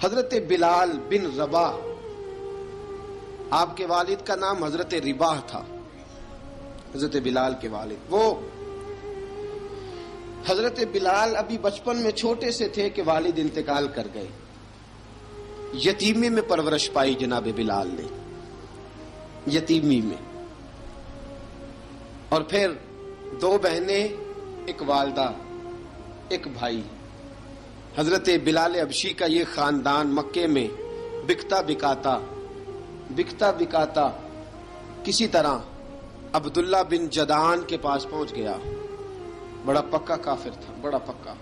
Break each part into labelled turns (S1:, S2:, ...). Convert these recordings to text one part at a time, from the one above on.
S1: حضرت بلال بن رباح، آپ کے والد کا نام حضرت رباح تھا، حضرت بلال کے والد۔ وہ حضرت بلال ابھی بچپن میں چھوٹے سے تھے کہ والد انتقال کر گئے، یتیمی میں پرورش پائی جناب بلال نے، یتیمی میں، اور پھر 2 بہنیں، ایک والدہ، ایک بھائی۔ حضرت بلال حبشی کا یہ خاندان مکے میں بکتا بکاتا کسی طرح عبداللہ بن جدعان کے پاس پہنچ گیا۔ بڑا پکا کافر تھا، بڑا پکا۔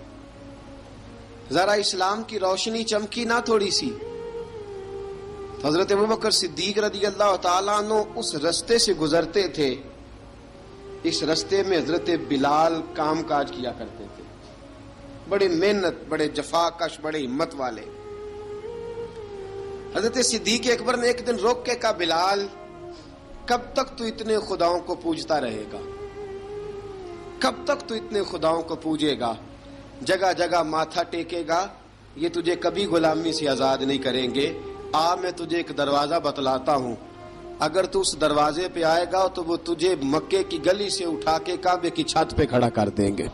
S1: ذرا اسلام کی روشنی چمکی نہ تھوڑی سی، حضرت ابوبکر صدیق رضی اللہ تعالیٰ عنہ اس رستے سے گزرتے تھے، اس رستے میں حضرت بلال کام کاج کیا کرتے تھے، بڑے محنت، بڑے جفاکش، بڑے ہمت والے۔ حضرت صدیق اکبر نے ایک دن روک کے کہا، بلال کب تک تو اتنے خداؤں کو پوجتا رہے گا؟ کب تک تو اتنے خداؤں کو پوجے گا، جگہ جگہ ماتھا ٹیکے گا؟ یہ تجھے کبھی غلامی سے آزاد نہیں کریں گے۔ میں تجھے ایک دروازہ بتلاتا ہوں، اگر تو اس دروازے پہ آئے گا تو وہ تجھے مکے کی گلی سے اٹھا کے کعبے کی چھت پہ کھڑا کر دیں گے۔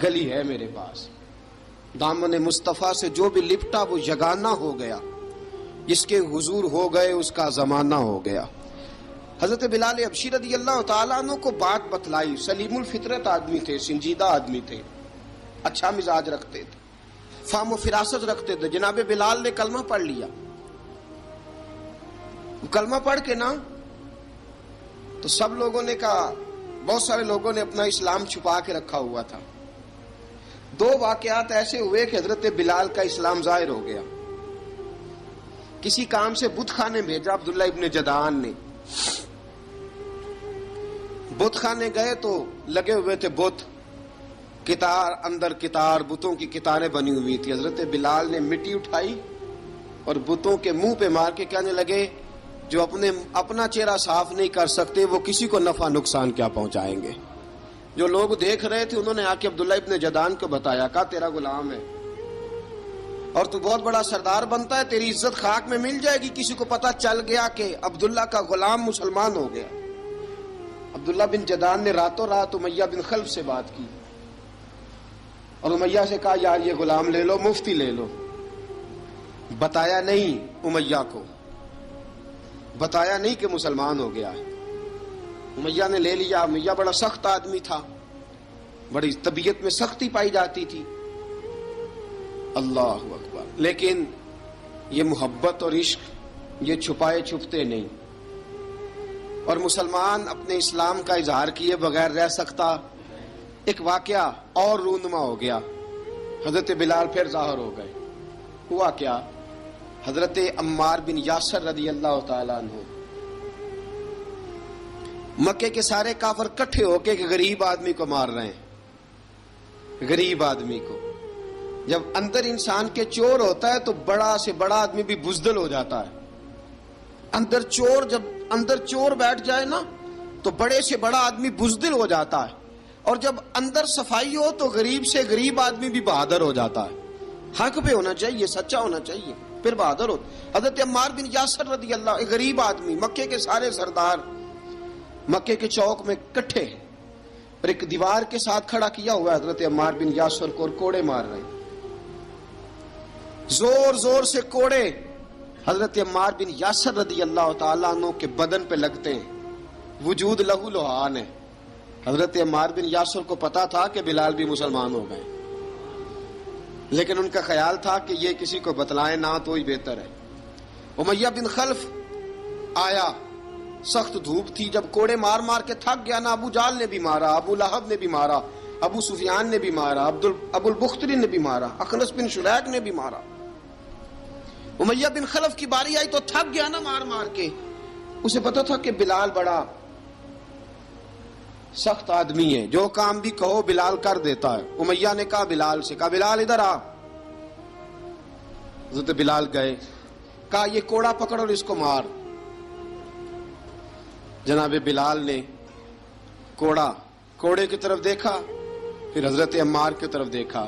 S1: گلی ہے میرے پاس، دامن مصطفیٰ سے جو بھی لپٹا وہ یگانہ ہو گیا، جس کے حضور ہو گئے اس کا زمانہ ہو گیا۔ حضرت بلال حبشی رضی اللہ تعالیٰ عنہ کو بات بتلائی، سلیم الفطرت آدمی تھے، سنجیدہ آدمی تھے، اچھا مزاج رکھتے تھے، فہم و فراست رکھتے تھے۔ جناب بلال نے کلمہ پڑھ لیا، کلمہ پڑھ کے نا تو سب لوگوں نے کہا، بہت سارے لوگوں نے اپنا اسلام چھپا کے رکھا ہوا تھا۔ 2 واقعات ایسے ہوئے کہ حضرت بلال کا اسلام ظاہر ہو گیا۔ کسی کام سے بت خانے بھیجا عبداللہ ابن جدعان نے، بت خانے گئے تو لگے ہوئے تھے بت، کتار اندر کتار، بتوں کی کتاریں بنی ہوئی تھی۔ حضرت بلال نے مٹی اٹھائی اور بتوں کے منہ پہ مار کے کہنے لگے، جو اپنا چہرہ صاف نہیں کر سکتے وہ کسی کو نفع نقصان کیا پہنچائیں گے۔ جو لوگ دیکھ رہے تھے انہوں نے آ کے عبداللہ ابن جدعان کو بتایا، کہا تیرا غلام ہے اور تو بہت بڑا سردار بنتا ہے، تیری عزت خاک میں مل جائے گی کسی کو پتہ چل گیا کہ عبداللہ کا غلام مسلمان ہو گیا۔ عبداللہ بن جدعان نے راتوں رات امیہ بن خلف سے بات کی اور امیہ سے کہا، یار یہ غلام لے لو، مفتی لے لو۔ بتایا نہیں امیہ کو، بتایا نہیں کہ مسلمان ہو گیا ہے۔ امیہ نے لے لیا۔ امیہ بڑا سخت آدمی تھا، بڑی طبیعت میں سختی پائی جاتی تھی، اللہ اکبر۔ لیکن یہ محبت اور عشق یہ چھپائے چھپتے نہیں، اور مسلمان اپنے اسلام کا اظہار کیے بغیر رہ سکتا۔ ایک واقعہ اور رونما ہو گیا، حضرت بلال پھر ظاہر ہو گئے۔ ہوا کیا؟ حضرت عمار بن یاسر رضی اللہ تعالیٰ عنہ، مکے کے سارے کافر کٹھے ہو کے ایک غریب آدمی کو مار رہے ہیں، غریب آدمی کو۔ جب اندر انسان کے چور ہوتا ہے تو بڑا سے بڑا آدمی بھی بزدل ہو جاتا ہے۔ جب اندر چور بیٹھ جائے نا تو بڑے سے بڑا آدمی بزدل ہو جاتا ہے، اور جب اندر صفائی ہو تو غریب سے غریب آدمی بھی بہادر ہو جاتا ہے۔ حق پہ ہونا چاہیے، سچا ہونا چاہیے، پھر بہادر ہو۔ حضرت عمار بن یاسر رضی اللہ، ایک غریب آدمی، مکے کے سارے سردار مکے کے چوک میں کٹھے ہیں اور ایک دیوار کے ساتھ کھڑا کیا ہوا ہے حضرت عمار بن یاسر کو، اور کوڑے مار رہے ہیں، زور زور سے کوڑے حضرت عمار بن یاسر رضی اللہ تعالیٰ عنہ کے بدن پہ لگتے ہیں، وجود لہو لہان ہے۔ حضرت عمار بن یاسر کو پتا تھا کہ بلال بھی مسلمان ہو گئے، لیکن ان کا خیال تھا کہ یہ کسی کو بتلائے نہ تو ہی بہتر ہے۔ امیہ بن خلف آیا، سخت دھوپ تھی، جب کوڑے مار مار کے تھک گیا نا، ابو جال نے بھی مارا، ابو لہب نے بھی مارا، ابو سفیان نے بھی مارا، ابو البختری نے بھی مارا، اخنس بن شلیک نے بھی مارا۔ امیہ بن خلف کی باری آئی تو تھک گیا نا مار مار کے، اسے پتا تھا کہ بلال بڑا سخت آدمی ہے، جو کام بھی کہو بلال کر دیتا ہے۔ امیہ نے کہا بلال سے، کہا بلال ادھر آ۔ حضرت بلال گئے، کہا یہ کوڑا پکڑ اور اس کو مار۔ جناب بلال نے کوڑے کی طرف دیکھا، پھر حضرت عمار کی طرف دیکھا،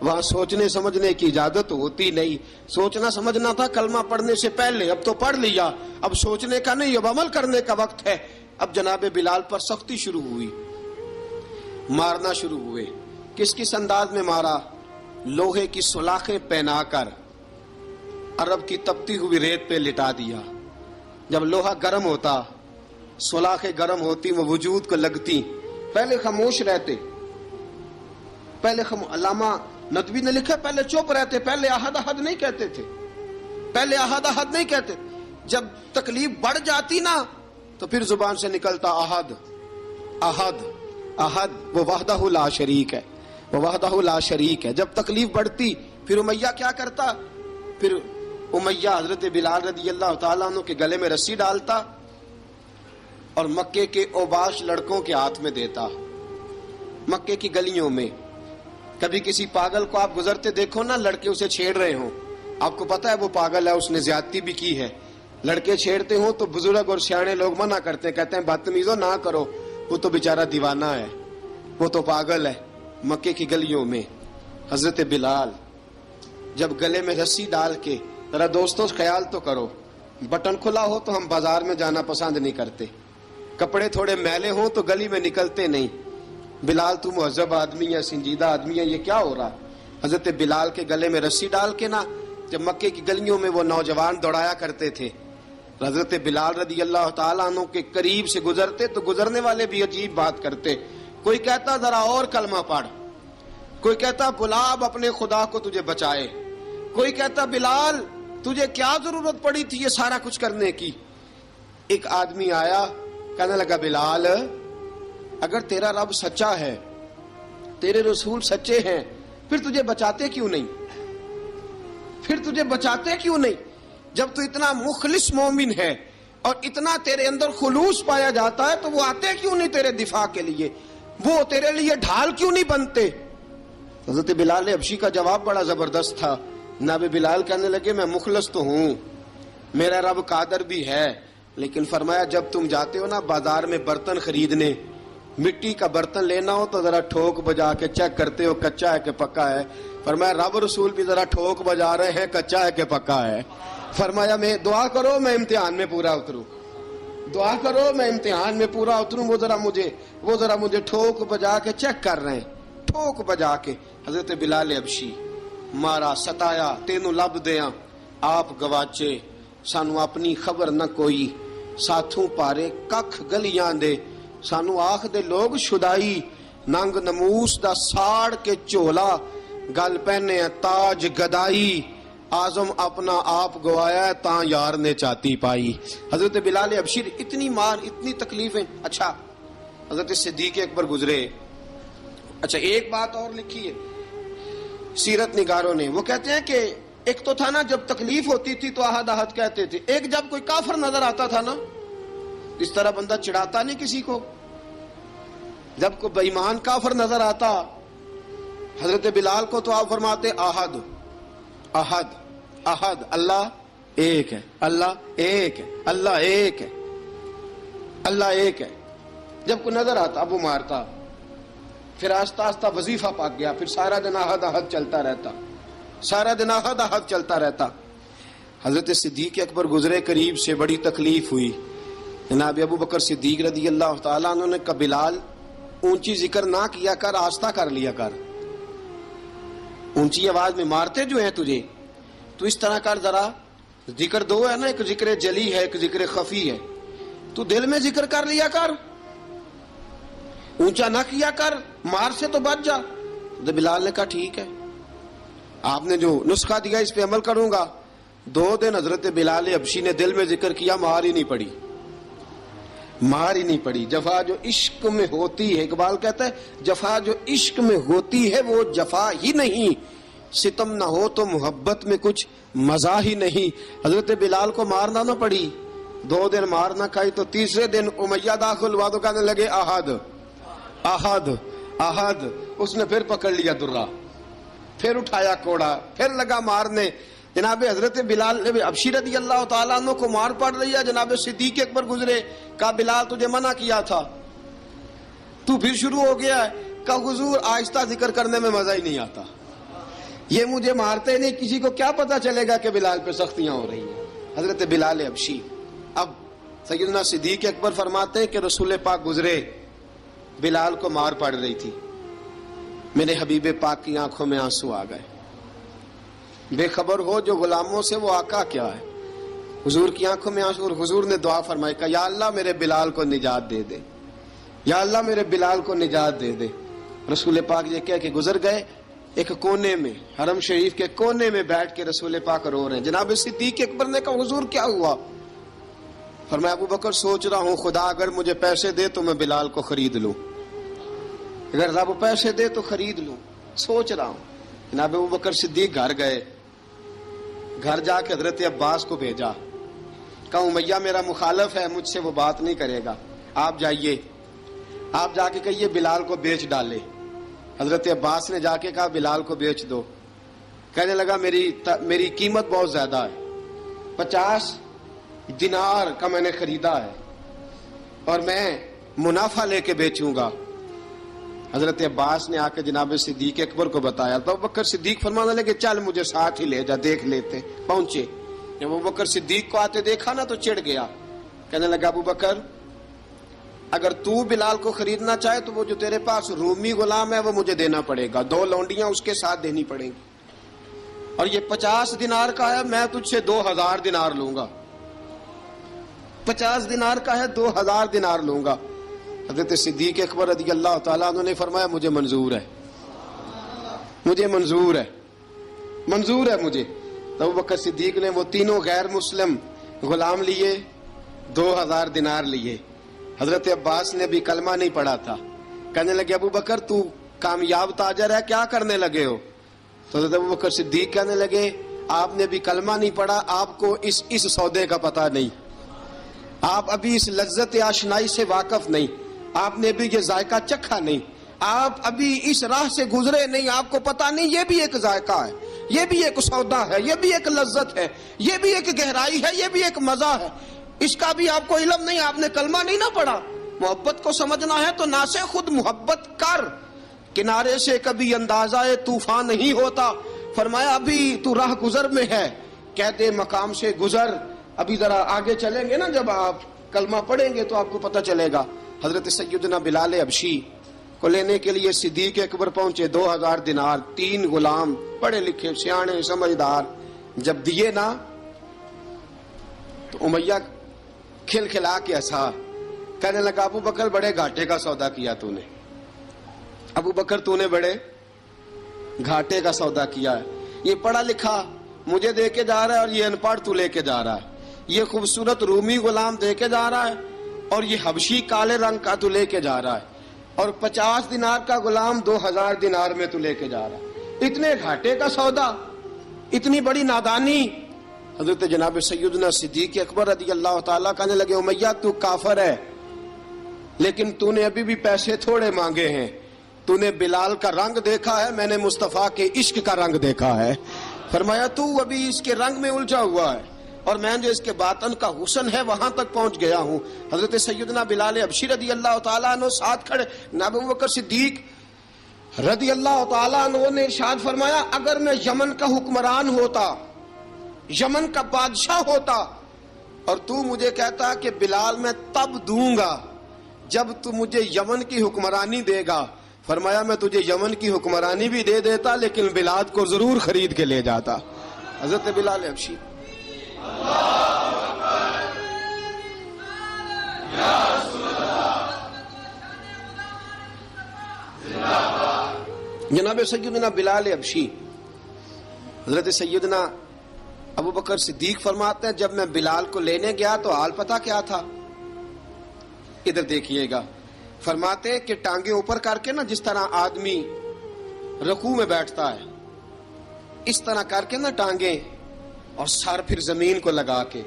S1: وہاں سوچنے سمجھنے کی اجازت ہوتی نہیں. سوچنا سمجھنا تھا کلمہ پڑھنے سے پہلے، اب تو پڑھ لیا، اب سوچنے کا نہیں، اب عمل کرنے کا وقت ہے. اب جناب بلال پر سختی شروع ہوئی، مارنا شروع ہوئے. کس انداز میں مارا؟ لوہے کی سلاخیں پہنا کر عرب کی تپتی ہوئی ریت پہ لٹا دیا. جب لوہا گرم ہوتا، سلاخیں گرم ہوتی، وہ وجود کو لگتی. پہلے خاموش رہتے، پہلے علامہ ندوی نے لکھا پہلے چپ رہتے، پہلے احد احد نہیں کہتے تھے، پہلے احد احد نہیں کہتے. جب تکلیف بڑھ جاتی نا تو پھر زبان سے نکلتا احد احد احد. وہ وحدہ لا شریک ہے، وہ وحدہ لا شریک ہے. جب تکلیف بڑھتی پھر امیہ کیا کرتا؟ پھر امیہ حضرت بلال رضی اللہ تعالیٰ عنہ کے گلے میں رسی ڈالتا اور مکے کے اوباش لڑکوں کے ہاتھ میں دیتا. مکے کی گلیوں میں کبھی کسی پاگل کو آپ گزرتے دیکھو نا، لڑکے اسے چھیڑ رہے ہوں، آپ کو پتا ہے وہ پاگل ہے، اس نے زیادتی بھی کی ہے. لڑکے چھیڑتے ہوں تو بزرگ اور سیانے لوگ منع کرتے ہیں، کہتے ہیں بدتمیزوں نہ کرو، وہ تو بیچارہ دیوانہ ہے، وہ تو پاگل ہے. مکے کی گلیوں میں حضرت بلال جب گلے میں رسی ڈال کے، ذرا دوستوں خیال تو کرو، بٹن کھلا ہو تو ہم بازار میں جانا پسند نہیں کرتے، کپڑے تھوڑے میلے ہوں تو گلی میں نکلتے نہیں. بلال تو مہذب آدمی ہے، سنجیدہ آدمی ہے، یہ کیا ہو رہا؟ حضرت بلال کے گلے میں رسی ڈال کے نا، جب مکے کی گلیوں میں وہ نوجوان دوڑایا کرتے تھے، حضرت بلال رضی اللہ تعالیٰ عنہ کے قریب سے گزرتے تو گزرنے والے بھی عجیب بات کرتے. کوئی کہتا ذرا اور کلمہ پڑھ، کوئی کہتا بلا اب اپنے خدا کو تجھے بچائے، کوئی کہتا بلال تجھے کیا ضرورت پڑی تھی یہ سارا کچھ کرنے کی. ایک آدمی آیا کہنے لگا بلال اگر تیرا رب سچا ہے، تیرے رسول سچے ہیں، پھر تجھے بچاتے کیوں نہیں؟ پھر تجھے بچاتے کیوں نہیں؟ جب تو اتنا مخلص مومن ہے اور اتنا تیرے اندر خلوص پایا جاتا ہے تو وہ آتے کیوں نہیں تیرے دفاع کے لیے؟ وہ تیرے لیے ڈھال کیوں نہیں بنتے؟ حضرت بلال حبشی کا جواب بڑا زبردست تھا. جناب بلال کہنے لگے میں مخلص تو ہوں، میرا رب قادر بھی ہے، لیکن فرمایا جب تم جاتے ہو نا بازار میں برتن خریدنے، مٹی کا برتن لینا ہو تو ذرا ٹھوک بجا کے چیک کرتے ہو کچا ہے کہ پکا ہے. فرمایا رب رسول بھی ذرا ٹھوک بجا رہے ہیں کچا ہے کہ پکا ہے. فرمایا میں دعا کرو میں امتحان میں پورا اتروں، دعا کرو میں امتحان میں پورا اتروں. وہ ذرا مجھے ٹھوک بجا کے چیک کر رہے ہیں، ٹھوک بجا کے. حضرت بلال حبشی مارا ستایا تینوں لب دیاں آپ گواچے، سانو اپنی خبر نہ کوئی، ساتھوں پارے ککھ گلیاں دے، سانو آخ دے لوگ شدائی، ننگ نموس دا ساڑ کے چولا، گل پہنے تاج گدائی، آزم اپنا آپ گوایا ہے تاں یار نے چاتی پائی. حضرت بلال حبشی اتنی مار اتنی تکلیفیں. اچھا حضرت صدیق اکبر گزرے. اچھا ایک بات اور لکھی ہے سیرت نگاروں نے، وہ کہتے ہیں کہ ایک تو تھا نا جب تکلیف ہوتی تھی تو احد احد کہتے تھے، ایک جب کوئی کافر نظر آتا تھا نا، اس طرح بندہ چڑھاتا نہیں کسی کو، جب کوئی بے ایمان کافر نظر آتا حضرت بلال کو تو آپ فرماتے احد احد احد، اللہ ایک ہے، اللہ ایک ہے، اللہ ایک ہے، اللہ ایک ہے. جب کوئی نظر آتا اب وہ مارتا. پھر آہستہ آہستہ وظیفہ پاک گیا، پھر سارا دن احد احد چلتا رہتا، سارا دن احد احد چلتا رہتا. حضرت صدیق اکبر گزرے قریب سے، بڑی تکلیف ہوئی. جناب ابو بکر صدیق رضی اللہ تعالیٰ عنہ نے کہا بلال اونچی ذکر نہ کیا کر، آہستہ کر لیا کر، اونچی آواز میں مارتے جو ہیں تجھے تو اس طرح کر، ذرا ذکر دو ہے نا، ایک ذکر جلی ہے ایک ذکر خفی ہے، تو دل میں ذکر کر لیا کر، اونچا نہ کیا کر، مار سے تو بچ جا. تو بلال نے کہا ٹھیک ہے، آپ نے جو نسخہ دیا اس پہ عمل کروں گا. 2 دن حضرت بلال حبشی نے دل میں ذکر کیا، مار ہی نہیں پڑی، مار ہی نہیں پڑی. جفا جو عشق میں ہوتی ہے، اقبال کہتا ہے جفا جو عشق میں ہوتی ہے وہ جفا ہی نہیں، ستم نہ ہو تو محبت میں کچھ مزہ ہی نہیں. حضرت بلال کو مارنا نہ پڑی، 2 دن مار نہ کھائی تو تیسرے دن امیہ داخل ہوا تو کہنے لگے احد احد احد. اس نے پھر پکڑ لیا درہ، پھر اٹھایا کوڑا، پھر لگا مارنے. جناب حضرت بلال حبشی رضی اللہ تعالیٰ عنہ کو مار پڑ رہی ہے. جناب صدیق اکبر گزرے، کہا بلال تجھے منع کیا تھا، تو پھر شروع ہو گیا ہے. کہا حضور آہستہ ذکر کرنے میں مزہ ہی نہیں آتا، یہ مجھے مارتے نہیں، کسی کو کیا پتا چلے گا کہ بلال پہ سختیاں ہو رہی ہیں. حضرت بلال حبشی. اب سیدنا صدیق اکبر فرماتے ہیں کہ رسول پاک گزرے، بلال کو مار پڑ رہی تھی، میرے حبیب پاک کی آنکھوں میں آنسو آ گئے. بے خبر ہو جو غلاموں سے وہ آقا کیا ہے. حضور کی آنکھوں میں آنسو، اور حضور نے دعا فرمائی کہ یا اللہ میرے بلال کو نجات دے دے، یا اللہ میرے بلال کو نجات دے دے. رسول پاک یہ کہہ کے گزر گئے. ایک کونے میں، حرم شریف کے کونے میں بیٹھ کے رسول پاک رو رہے ہیں. جناب صدیق اکبر نے کہا حضور کیا ہوا؟ فرمایا ابو بکر سوچ رہا ہوں خدا اگر مجھے پیسے دے تو میں بلال کو خرید لوں، اگر رب پیسے دے تو خرید لوں، سوچ رہا ہوں. جناب ابو بکر صدیق گھر گئے، گھر جا کے حضرت عباس کو بھیجا، کہا امیہ میرا مخالف ہے، مجھ سے وہ بات نہیں کرے گا، آپ جائیے، آپ جا کے کہیے بلال کو بیچ ڈالے. حضرت عباس نے جا کے کہا بلال کو بیچ دو. کہنے لگا میری قیمت بہت زیادہ ہے، 50 دینار کا میں نے خریدا ہے اور میں منافع لے کے بیچوں گا. حضرت عباس نے آ کے جناب صدیق اکبر کو بتایا تو ابو بکر صدیق فرمانے لگے چل مجھے ساتھ ہی لے جا، دیکھ لیتے. پہنچے، جب ابو بکر صدیق کو آتے دیکھا نا تو چڑ گیا. کہنے لگا ابو بکر اگر تو بلال کو خریدنا چاہے تو وہ جو تیرے پاس رومی غلام ہے وہ مجھے دینا پڑے گا، 2 لونڈیاں اس کے ساتھ دینی پڑیں گی، اور یہ 50 دینار کا ہے، میں تجھ سے 2000 دینار لوں گا. 50 دینار کا ہے، 2000 دینار لوں گا. حضرت صدیق اکبر رضی اللہ تعالیٰ عنہ نے فرمایا مجھے منظور ہے، مجھے منظور ہے، منظور ہے مجھے. تو ابو بکر صدیق نے وہ تینوں غیر مسلم غلام لیے، 2000 دینار لیے. حضرت عباس نے بھی کلمہ نہیں پڑھا تھا. کہنے لگے ابو بکر تو کامیاب تاجر ہے، کیا کرنے لگے ہو؟ تو حضرت ابو بکر صدیق کہنے لگے آپ نے بھی کلمہ نہیں پڑھا، آپ کو اس سودے کا پتہ نہیں، آپ ابھی اس لذت آشنائی سے واقف نہیں، آپ نے بھی یہ ذائقہ چکھا نہیں، آپ ابھی اس راہ سے گزرے نہیں، آپ کو پتہ نہیں یہ بھی ایک ذائقہ ہے، یہ بھی ایک سودا ہے، یہ بھی ایک لذت ہے، یہ بھی ایک گہرائی ہے، یہ بھی ایک مزہ ہے، اس کا بھی آپ کو علم نہیں، آپ نے کلمہ نہیں نہ پڑھا. محبت کو سمجھنا ہے تو نہ سے خود محبت کر، کنارے سے کبھی اندازہ طوفان نہیں ہوتا. فرمایا ابھی تو راہ گزر میں ہے، کہتے مقام سے گزر، ابھی ذرا آگے چلیں گے نا، جب آپ کلمہ پڑھیں گے تو آپ کو پتہ چلے گا. حضرت سیدنا بلال حبشی کو لینے کے لیے صدیق اکبر پہنچے، 2000 دینار، 3 غلام پڑھے لکھے سیانے سمجھدار. جب دیے نا تو امیہ کھل کھلا کے ہنسا. کہنے لگا ابو بکر بڑے گھاٹے کا سودا کیا تو نے، ابو بکر تو نے بڑے گھاٹے کا سودا کیا ہے. یہ پڑھا لکھا مجھے دے کے جا رہا ہے اور یہ ان پڑھ تو لے کے جا رہا ہے، یہ خوبصورت رومی غلام دے کے جا رہا ہے اور یہ حبشی کالے رنگ کا تو لے کے جا رہا ہے، اور 50 دینار کا غلام 2000 دینار میں تو لے کے جا رہا ہے. اتنے گھاٹے کا سودا، اتنی بڑی نادانی. حضرت جناب سیدنا صدیق اکبر رضی اللہ تعالیٰ کہنے لگے امیہ تو کافر ہے، لیکن تو نے ابھی بھی پیسے تھوڑے مانگے ہیں، تو نے بلال کا رنگ دیکھا ہے، میں نے مصطفیٰ کے عشق کا رنگ دیکھا ہے. فرمایا تو ابھی اس کے رنگ میں الجھا ہوا ہے اور میں جو اس کے باطن کا حسن ہے وہاں تک پہنچ گیا ہوں. حضرت سیدنا بلال حبشی رضی اللہ تعالیٰ عنہ ساتھ کھڑے. ابو بکر صدیق رضی اللہ تعالیٰ عنہ نے ارشاد فرمایا اگر میں یمن کا حکمران ہوتا، یمن کا بادشاہ ہوتا، اور تو مجھے کہتا کہ بلال میں تب دوں گا جب تو مجھے یمن کی حکمرانی دے گا. فرمایا میں تجھے یمن کی حکمرانی بھی دے دیتا لیکن بلال کو ضرور خرید کے لے جاتا. حضرت بلال حبشی. جناب سیدنا بلال حبشی، حضرت سیدنا ابو بکر صدیق فرماتے ہیں جب میں بلال کو لینے گیا تو حال پتہ کیا تھا؟ ادھر دیکھیے گا. فرماتے ہیں کہ ٹانگیں اوپر کر کے نا، جس طرح آدمی رکوع میں بیٹھتا ہے اس طرح کر کے نا ٹانگیں، اور سر پھر زمین کو لگا کے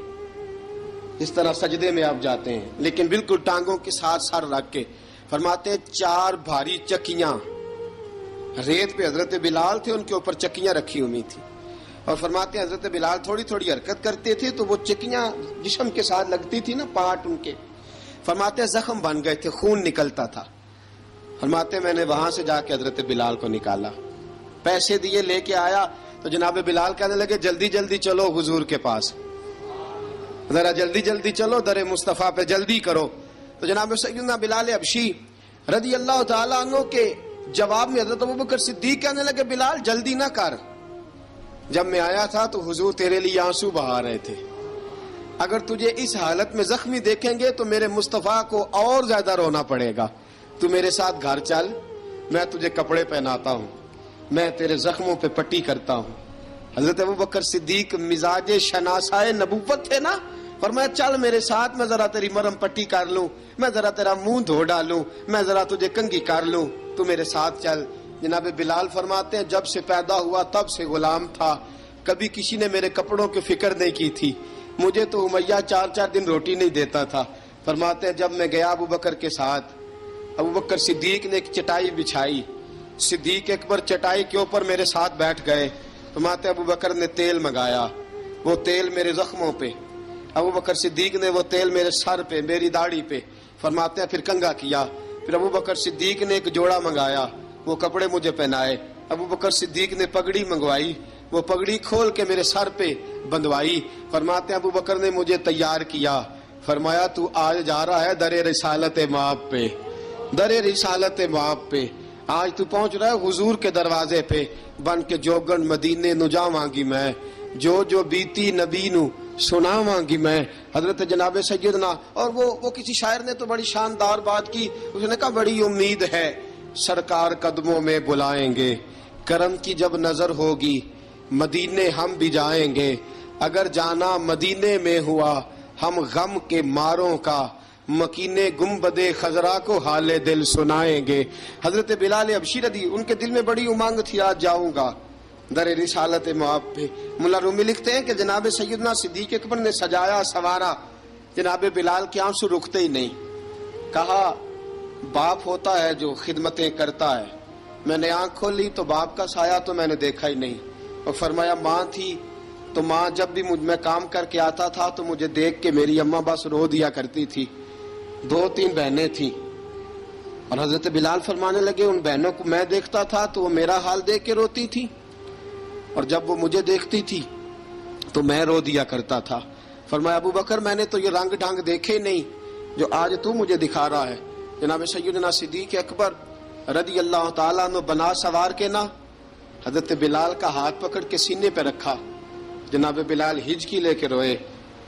S1: اس طرح سجدے میں آپ جاتے ہیں، لیکن بالکل ٹانگوں کے ساتھ سر رکھ کے. فرماتے ہیں 4 بھاری چکیاں ریت پہ حضرت بلال تھے، ان کے اوپر چکیاں رکھی ہوئی تھی، اور فرماتے ہیں حضرت بلال تھوڑی تھوڑی حرکت کرتے تھے تو وہ چکیاں جسم کے ساتھ لگتی تھی نا، پارٹ ان کے. فرماتے ہیں زخم بن گئے تھے، خون نکلتا تھا. فرماتے ہیں میں نے وہاں سے جا کے حضرت بلال کو نکالا. پیسے دیے لے کے آیا تو جناب بلال کہنے لگے جلدی جلدی چلو حضور کے پاس، ذرا جلدی جلدی چلو در مصطفیٰ پہ جلدی کرو. تو جناب سیدنا بلال حبشی رضی اللہ تعالیٰ عنہ کے جواب میں حضرت ابوبکر صدیق کہنے لگے بلال جلدی نہ کر، جب میں آیا تھا تو حضور تیرے لیے آنسو بہا رہے تھے، اگر تجھے اس حالت میں زخمی دیکھیں گے تو میرے مصطفیٰ کو اور زیادہ رونا پڑے گا، تو میرے ساتھ گھر چل، میں تجھے کپڑے پہناتا ہوں، میں تیرے زخموں پہ پٹی کرتا ہوں. حضرت ابوبکر صدیق مزاج شناسائے نبوت تھے نا، فرمایا چل میرے ساتھ، میں ذرا تیری مرم پٹی کر لوں، میں ذرا تیرا منہ دھو ڈالوں، میں ذرا تجھے کنگھی کر لوں، تو میرے ساتھ چل. جناب بلال فرماتے ہیں جب سے پیدا ہوا تب سے غلام تھا، کبھی کسی نے میرے کپڑوں کی فکر نہیں کی تھی، مجھے تو امیہ 4 دن روٹی نہیں دیتا تھا. فرماتے ہیں جب میں گیا ابوبکر کے ساتھ، ابوبکر صدیق نے ایک چٹائی بچھائی، صدیق اکبر چٹائی کے اوپر میرے ساتھ بیٹھ گئے. فرماتے ہیں ابوبکر نے تیل منگایا، وہ تیل میرے زخموں پہ، ابوبکر صدیق نے وہ تیل میرے سر پہ، میری داڑھی پہ. فرماتے ہیں پھر کنگھا کیا، پھر ابوبکر صدیق نے ایک جوڑا منگایا، وہ کپڑے مجھے پہنائے. ابوبکر صدیق نے پگڑی منگوائی، وہ پگڑی کھول کے میرے سر پہ بندھوائی. فرماتے ہیں ابوبکر نے مجھے تیار کیا، فرمایا تو آج جا رہا ہے در رسالت مآب پہ، در رسالت مآب پہ، آج تو پہنچ رہا ہے حضور کے دروازے پہ، بن کے جوگن مدینے نو جاواں گی میں، جو بیتی نبی نو سناواں گی میں. حضرت جناب سیدنا، اور وہ کسی شاعر نے تو بڑی شاندار بات کی، اس نے کہا بڑی امید ہے سرکار قدموں میں بلائیں گے، کرم کی جب نظر ہوگی مدینے ہم بھی جائیں گے، اگر جانا مدینے میں ہوا ہم غم کے ماروں کا مکینے گنبد خضرا کو حال دل سنائیں گے. حضرت بلال حبشی رضی ان کے دل میں بڑی امنگ تھی آج جاؤں گا در رسالت مآب پہ. ملا رومی لکھتے ہیں کہ جناب سیدنا صدیق اکبر نے سجایا سوارا، جناب بلال کے آنسو رکتے ہی نہیں. کہا باپ ہوتا ہے جو خدمتیں کرتا ہے، میں نے آنکھ کھولی تو باپ کا سایہ تو میں نے دیکھا ہی نہیں. اور فرمایا ماں تھی تو ماں جب بھی میں کام کر کے آتا تھا تو مجھے دیکھ کے میری اماں بس رو دیا کرتی تھی. 2-3 بہنیں تھیں، اور حضرت بلال فرمانے لگے ان بہنوں کو میں دیکھتا تھا تو وہ میرا حال دیکھ کے روتی تھی، اور جب وہ مجھے دیکھتی تھی تو میں رو دیا کرتا تھا. فرمایا ابو بکر میں نے تو یہ رنگ ڈھنگ دیکھے نہیں جو آج تو مجھے دکھا رہا ہے. جناب سیدنا صدیق اکبر رضی اللہ تعالیٰ عنہ بنا سوار کے نا حضرت بلال کا ہاتھ پکڑ کے سینے پہ رکھا، جناب بلال ہجکی لے کے روئے.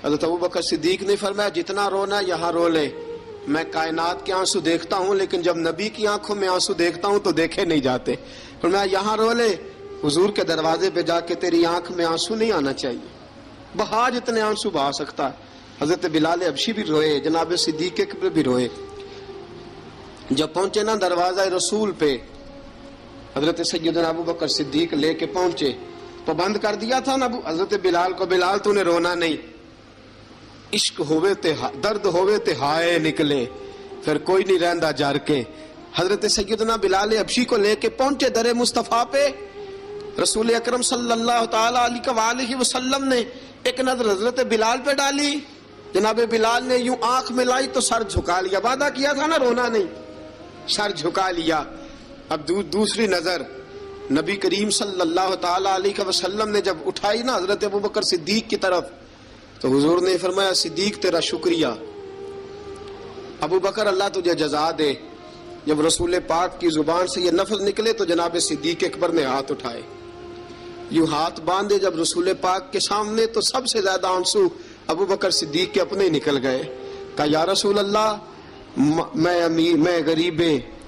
S1: حضرت ابو بکر صدیق نے فرمایا جتنا رونا یہاں رو لے، میں کائنات کے آنسو دیکھتا ہوں لیکن جب نبی کی آنکھوں میں آنسو دیکھتا ہوں تو دیکھے نہیں جاتے. فرمایا یہاں رو لے، حضور کے دروازے پہ جا کے تیری آنکھ میں آنسو نہیں آنا چاہیے، بہا جتنے آنسو بہا سکتا ہے. حضرت بلال حبشی بھی روئے، جناب صدیق اکبر بھی روئے. جب پہنچے نا دروازہ رسول پہ، حضرت سیدنا ابو بکر صدیق لے کے پہنچے تو بند کر دیا تھا نا حضرت بلال کو، بلال تو نے رونا نہیں، عشق ہوئے تے درد ہوئے تے ہائے نکلے، پھر کوئی نہیں رہندا جار کے. حضرت سیدنا بلال حبشی کو لے کے پہنچے در مصطفیٰ پہ. رسول اکرم صلی اللہ تعالی علیہ وسلم نے ایک نظر حضرت بلال پہ ڈالی، جناب بلال نے یوں آنکھ ملائی تو سر جھکا لیا، وعدہ کیا تھا نا رونا نہیں، سر جھکا لیا. اب دوسری نظر نبی کریم صلی اللہ تعالی علیہ وسلم نے جب اٹھائی نا حضرت ابو بکر صدیق کی طرف تو حضور نے فرمایا صدیق تیرا شکریہ، ابو بکر اللہ تجھے جزا دے. جب رسول پاک کی زبان سے یہ لفظ نکلے تو جناب صدیق اکبر نے ہاتھ اٹھائے، یوں ہاتھ باندھے جب رسول پاک کے سامنے تو سب سے زیادہ آنسو ابو بکر صدیق کے اپنے نکل گئے. کہا یا رسول اللہ میں غریب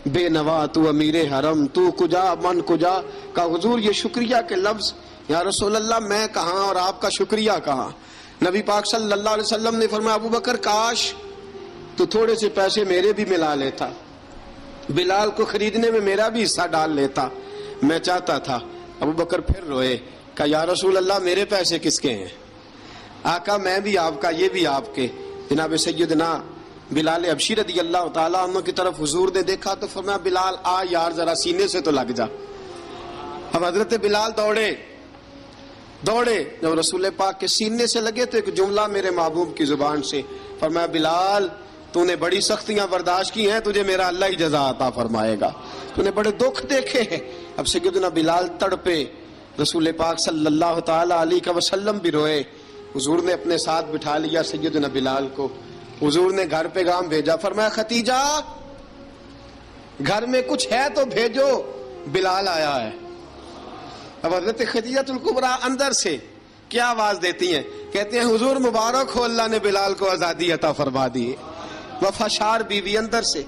S1: بے نوا، تو امیر حرم، تو کجا من کجا. کہا حضور یہ شکریہ کے لفظ، یا رسول اللہ میں کہاں اور آپ کا شکریہ کہاں. نبی پاک صلی اللہ علیہ وسلم نے فرمایا ابو بکر کاش تو تھوڑے سے پیسے میرے بھی ملا لیتا، بلال کو خریدنے میں میرا بھی حصہ ڈال لیتا، میں چاہتا تھا. ابو بکر پھر روئے. کہا یا رسول اللہ میرے پیسے کس کے ہیں؟ آقا میں بھی آپ کا، یہ بھی آپ کے. جناب سیدنا بلال حبشی رضی اللہ تعالیٰ عنہ کی طرف حضور نے دیکھا تو فرمایا بلال آ یار ذرا سینے سے تو لگ جا. اب حضرت بلال دوڑے، جب رسول پاک کے سینے سے لگے تو ایک جملہ میرے محبوب کی زبان سے فرمایا بلال تو نے بڑی سختیاں برداشت کی ہیں، تجھے میرا اللہ ہی جزا عطا فرمائے گا، تو نے بڑے دکھ دیکھے ہیں۔ اب سیدنا بلال تڑپے، رسول پاک صلی اللہ تعالی علیہ وسلم بھی روئے۔ حضور نے اپنے ساتھ بٹھا لیا سیدنا بلال کو، حضور نے گھر پیغام بھیجا، فرمایا ختیجہ گھر میں کچھ ہے تو بھیجو، بلال آیا ہے۔ اب حضرت خدیجہ الکبریٰ اندر سے کیا آواز دیتی ہیں؟ کہتے ہیں حضور مبارک ہو، اللہ نے بلال کو آزادی عطا فرما دی۔ وفاشار بیوی اندر سے۔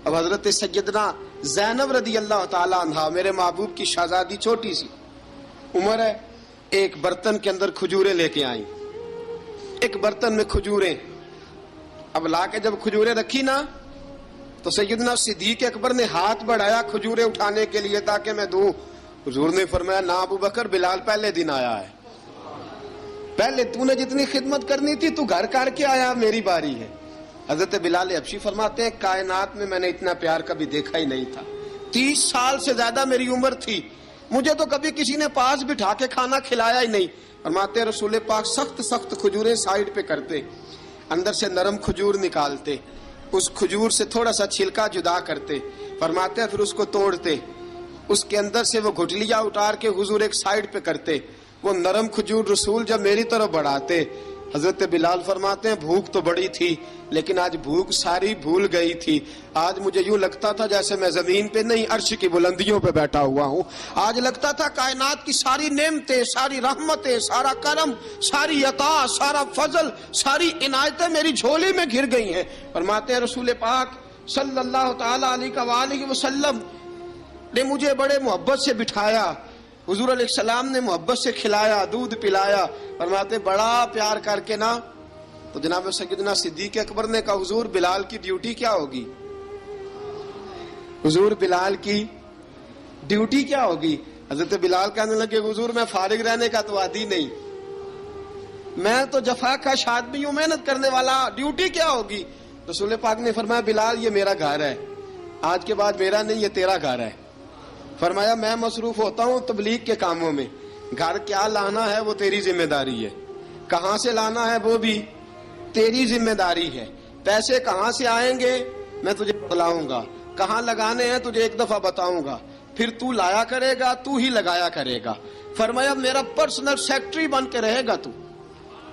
S1: اب حضرت سیدنا زینب رضی اللہ تعالی عنہا، میرے محبوب کی شہزادی، چھوٹی سی عمر ہے، ایک برتن کے اندر کھجوریں لے کے آئیں، ایک برتن میں کھجوریں۔ اب لا کے جب کھجوریں رکھی نا تو سیدنا صدیق اکبر نے ہاتھ بڑھایا کھجوریں اٹھانے کے لیے تاکہ میں دوں۔ حضور نے فرمایا نہ ابو بکر، بلال پہلے دن آیا ہے، پہلے تو نے جتنی خدمت کرنی تھی تو گھر کر کے آیا، میری باری ہے۔ حضرت بلال حبشی فرماتے ہیں کائنات میں نے اتنا پیار کبھی دیکھا ہی نہیں تھا، 30 سال سے زیادہ میری عمر تھی، مجھے تو کبھی کسی نے پاس بٹھا کے کھانا کھلایا ہی نہیں۔ فرماتے ہیں رسول پاک سخت سخت کھجوریں سائیڈ پہ کرتے، اندر سے نرم کھجور نکالتے، اس کھجور سے تھوڑا سا چھلکا جدا کرتے، فرماتے ہیں پھر اس کو توڑتے، اس کے اندر سے وہ گھٹلیاں اتار کے حضور ایک سائیڈ پہ کرتے، وہ نرم کھجور رسول جب میری طرف بڑھاتے، حضرت بلال فرماتے ہیں بھوک تو بڑی تھی لیکن آج بھوک ساری بھول گئی تھی، آج مجھے یوں لگتا تھا جیسے میں زمین پہ نہیں عرش کی بلندیوں پہ بیٹھا ہوا ہوں، آج لگتا تھا کائنات کی ساری نعمتیں، ساری رحمتیں، سارا کرم، ساری عطا، سارا فضل، ساری عنایتیں میری جھولی میں گر گئی ہیں۔ فرماتے ہیں رسول پاک صلی اللہ تعالی علیہ وآلہ وسلم نے مجھے بڑے محبت سے بٹھایا، حضور علیہ السلام نے محبت سے کھلایا، دودھ پلایا، فرماتے بڑا پیار کر کے نا، تو جناب سیدنا صدیق اکبر نے کہا حضور بلال کی ڈیوٹی کیا ہوگی؟ حضور بلال کی ڈیوٹی کیا ہوگی؟ حضرت بلال کہنے لگے حضور میں فارغ رہنے کا تو عادی نہیں، میں تو جفا کش آدمی ہوں، محنت کرنے والا، ڈیوٹی کیا ہوگی؟ رسول پاک نے فرمایا بلال یہ میرا گھر ہے، آج کے بعد میرا نہیں یہ تیرا گھر ہے۔ فرمایا میں مصروف ہوتا ہوں تبلیغ کے کاموں میں، گھر کیا لانا ہے وہ تیری ذمہ داری ہے، کہاں سے لانا ہے وہ بھی تیری ذمہ داری ہے، پیسے کہاں سے آئیں گے میں تجھے بتلاؤں گا، کہاں لگانے ہیں تجھے ایک دفعہ بتاؤں گا، پھر تو لایا کرے گا، تو ہی لگایا کرے گا۔ فرمایا میرا پرسنل سیکٹری بن کے رہے گا، تو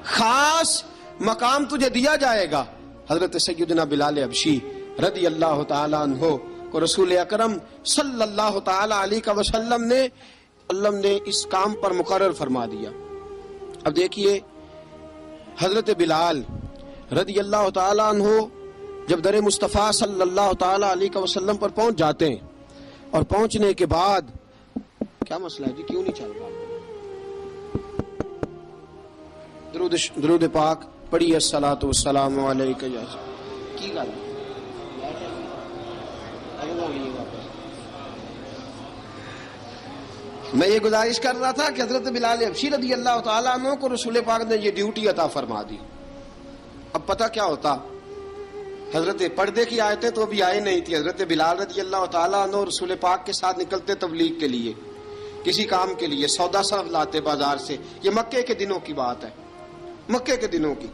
S1: خاص مقام تجھے دیا جائے گا۔ حضرت سیدنا بلال حبشی رضی اللہ تعالی عنہ کو رسول اکرم صلی اللہ تعالی علیہ وسلم نے اس کام پر مقرر فرما دیا۔ اب دیکھیے حضرت بلال رضی اللہ تعالی عنہ جب در مصطفیٰ صلی اللہ تعالی علیہ وسلم پر پہنچ جاتے ہیں، اور پہنچنے کے بعد کیا مسئلہ ہے جی، کیوں نہیں چل رہا؟ درود پاک پڑھیے الصلاۃ والسلام علیکہ یا کی گل میں یہ گزارش کر رہا تھا کہ حضرت بلال حبشی رضی اللہ تعالیٰ عنہ کو رسول پاک نے یہ ڈیوٹی عطا فرما دی۔ اب پتہ کیا ہوتا، حضرت پردے کی آیتیں تو ابھی آئی نہیں تھی، حضرت بلال رضی اللہ تعالیٰ عنہ رسول پاک کے ساتھ نکلتے تبلیغ کے لیے، کسی کام کے لیے، سودا صرف لاتے بازار سے، یہ مکے کے دنوں کی بات ہے، مکے کے دنوں کی،